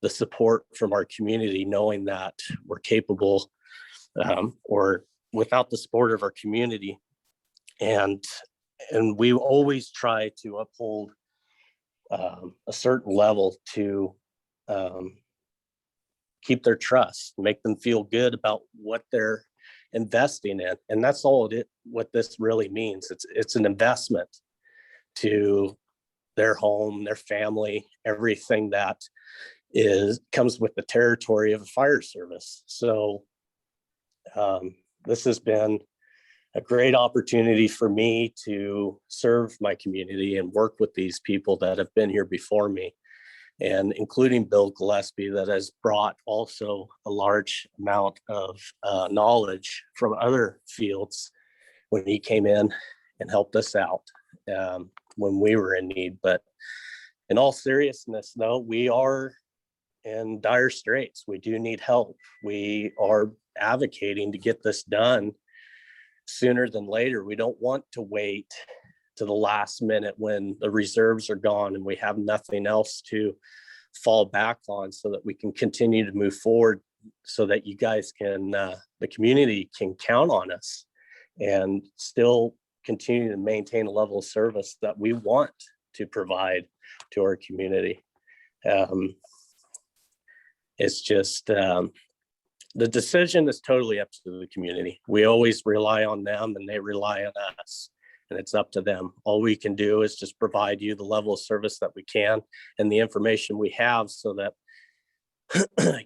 the support from our community, knowing that we're capable, or without the support of our community. And we always try to uphold a certain level to keep their trust, make them feel good about what they're investing in. And that's all what this really means. It's an investment to their home, their family, everything that comes with the territory of a fire service. So this has been a great opportunity for me to serve my community and work with these people that have been here before me, and including Bill Gillespie, that has brought also a large amount of knowledge from other fields when he came in and helped us out when we were in need. But in all seriousness, though, we are in dire straits. We do need help. We are advocating to get this done sooner than later. We don't want to wait to the last minute when the reserves are gone and we have nothing else to fall back on, so that we can continue to move forward, so that you guys can, the community can count on us and still continue to maintain a level of service that we want to provide to our community. It's just, the decision is totally up to the community. We always rely on them and they rely on us, and it's up to them. All we can do is just provide you the level of service that we can and the information we have, so that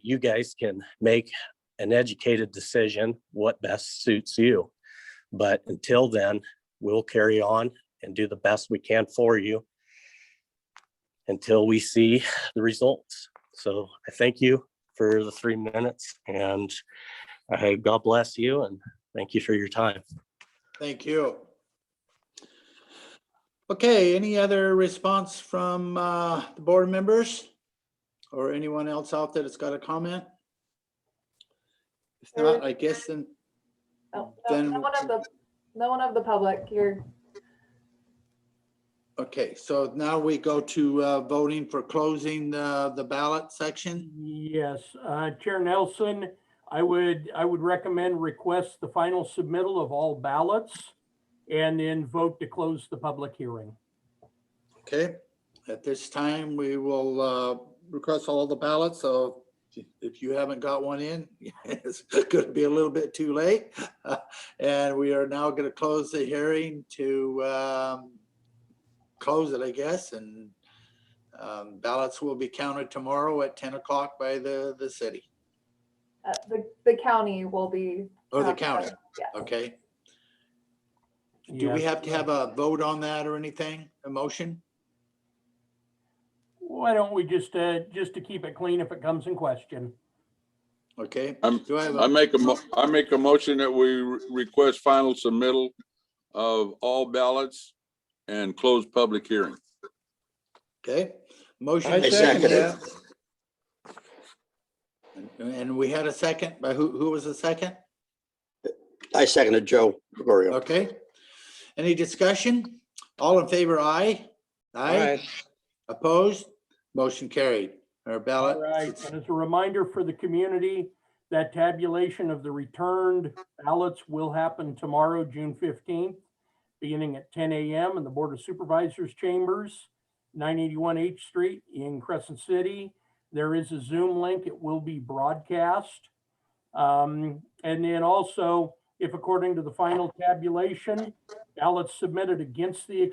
you guys can make an educated decision what best suits you. But until then, we'll carry on and do the best we can for you until we see the results. So I thank you for the 3 minutes, and God bless you, and thank you for your time. Thank you. Okay, any other response from the board members or anyone else out there that's got a comment? If not, I guess then. No, Then- no one of the public. You're Okay, so now we go to voting for closing the ballot section. Yes, Chair Nelson, I would recommend request the final submittal of all ballots and then vote to close the public hearing. Okay, at this time, we will request all the ballots. So if you haven't got one in, it's going to be a little bit too late. And we are now going to close the hearing to close it, I guess. And ballots will be counted tomorrow at 10 o'clock by the city. the county will be. Or the county, Yes. okay. Do we Yes. have to have a vote on that or anything, a motion? Why don't we just to keep it clean if it comes in question? Okay. I I make a motion that we request final submittal of all ballots and close public hearing. Okay, motion. I second it. And we had a second, by who was the second? I seconded Joe Gregorio. Okay. Any discussion? All in favor, aye? Aye. Opposed? Motion carried. Our ballot. All right, and as a reminder for the community, that tabulation of the returned ballots will happen tomorrow, June 15th, beginning at 10 a.m. in the Board of Supervisors Chambers, 981 H Street in Crescent City. There is a Zoom link. It will be broadcast. And then also, if according to the final tabulation, ballots submitted against the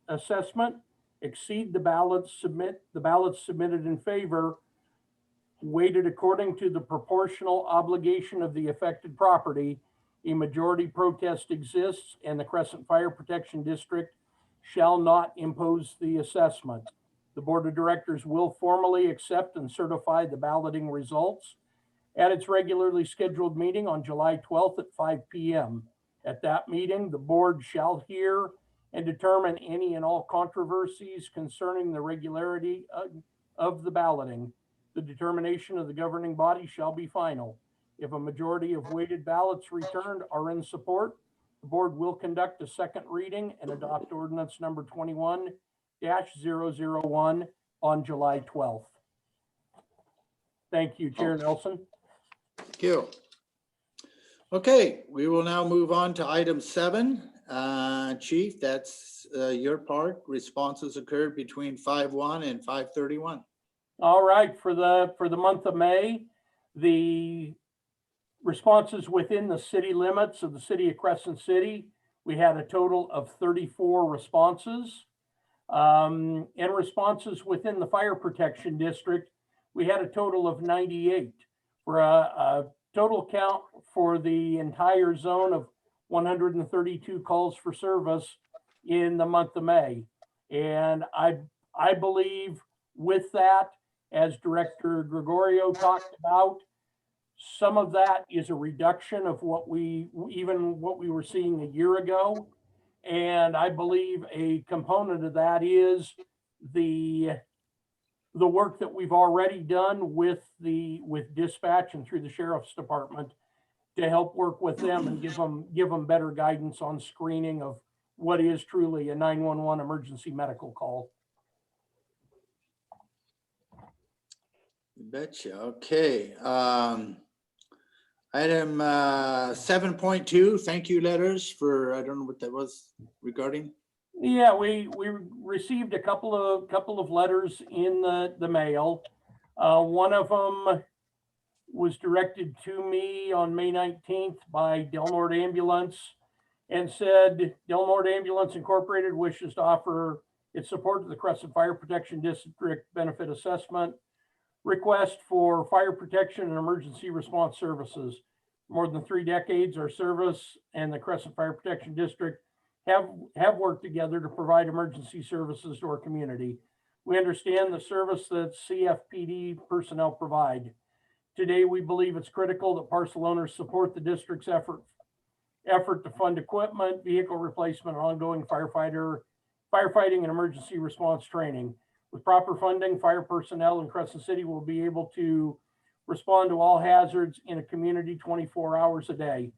assessment exceed the ballots submitted in favor, weighted according to the proportional obligation of the affected property, a majority protest exists and the Crescent Fire Protection District shall not impose the assessment. The Board of Directors will formally accept and certify the balloting results at its regularly scheduled meeting on July 12th at 5 p.m. At that meeting, the board shall hear and determine any and all controversies concerning the regularity of the balloting. The determination of the governing body shall be final. If a majority of weighted ballots returned are in support, the board will conduct a second reading and adopt ordinance number 21-001 on July 12th. Thank you, Chair Nelson. Thank you. Okay, we will now move on to item 7. Chief, that's your part. Responses occurred between 5/1 and 5/31. All right, for the month of May, the responses within the city limits of the city of Crescent City, we had a total of 34 responses. And responses within the fire protection district, we had a total of 98 for a total count for the entire zone of 132 calls for service in the month of May. And I believe with that, as Director Gregorio talked about, some of that is a reduction of what we were seeing a year ago. And I believe a component of that is the work that we've already done with dispatch and through the sheriff's department to help work with them and give them better guidance on screening of what is truly a 911 emergency medical call. You betcha. Okay. Item 7.2, thank you letters for, I don't know what that was regarding. Yeah, we received a couple of letters in the mail. One of them was directed to me on May 19th by Del Norte Ambulance and said, Del Norte Ambulance Incorporated wishes to offer its support to the Crescent Fire Protection District Benefit Assessment request for fire protection and emergency response services. More than 3 decades, our service and the Crescent Fire Protection District have worked together to provide emergency services to our community. We understand the service that CFPD personnel provide. Today, we believe it's critical that parcel owners support the district's effort to fund equipment, vehicle replacement, and ongoing firefighting and emergency response training. With proper funding, fire personnel in Crescent City will be able to respond to all hazards in a community 24 hours a day.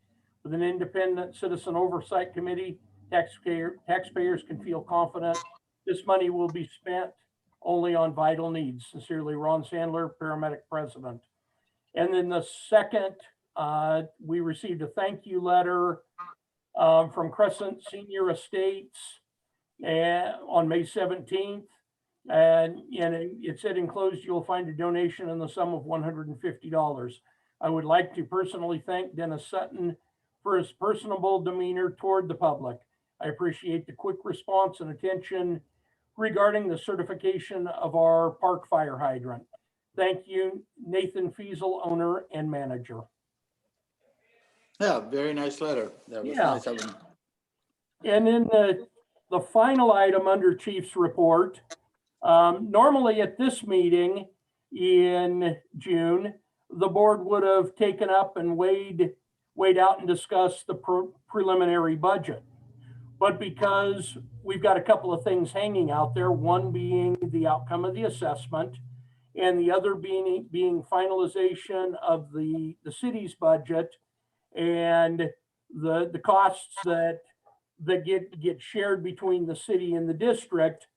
With an independent citizen oversight committee, taxpayers can feel confident this money will be spent only on vital needs. Sincerely, Ron Sandler, paramedic president. And then the second, we received a thank you letter from Crescent Senior Estates on May 17th. And it said enclosed, you'll find a donation in the sum of $150. I would like to personally thank Dennis Sutton for his personable demeanor toward the public. I appreciate the quick response and attention regarding the certification of our park fire hydrant. Thank you, Nathan Fiesel, owner and manager. Yeah, very nice letter. That was nice of him. And then the final item under Chief's report, normally at this meeting in June, the board would have taken up and weighed out and discussed the preliminary budget. But because we've got a couple of things hanging out there, one being the outcome of the assessment and the other being finalization of the city's budget and the costs that get shared between the city and the district,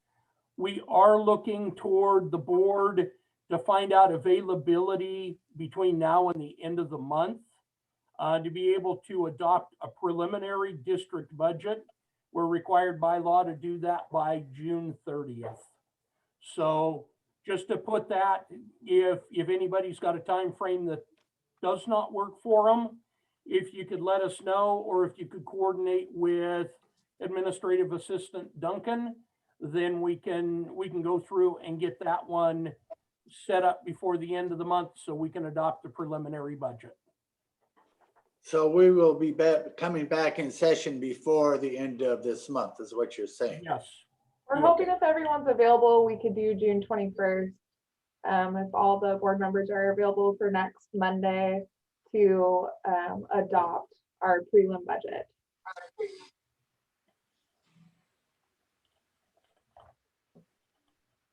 we are looking toward the board to find out availability between now and the end of the month to be able to adopt a preliminary district budget. We're required by law to do that by June 30th. So just to put that, if anybody's got a time frame that does not work for them, if you could let us know, or if you could coordinate with Administrative Assistant Duncan, then we can go through and get that one set up before the end of the month so we can adopt the preliminary budget. So we will be coming back in session before the end of this month, is what you're saying? Yes. We're hoping if everyone's available, we could do June 21st. If all the board members are available for next Monday to adopt our prelim budget.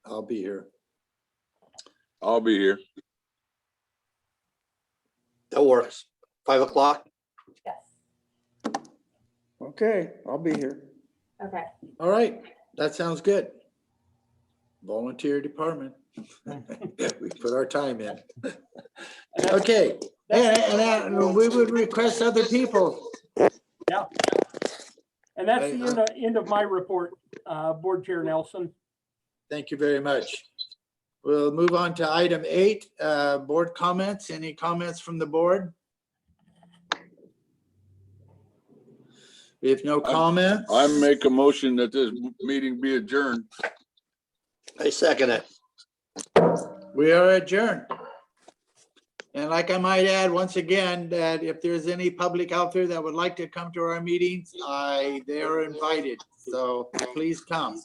I'll be here. I'll be here. That works. 5 o'clock. Yes. Okay, I'll be here. Okay. All right, that sounds good. Volunteer department. We put our time in. Okay, and we would request other people. Yeah. And that's the end of my report, Board Chair Nelson. Thank you very much. We'll move on to item 8, board comments. Any comments from the board? If no comments. I make a motion that this meeting be adjourned. I second it. We are adjourned. And like I might add once again, that if there's any public out there that would like to come to our meetings, they are invited. So please come.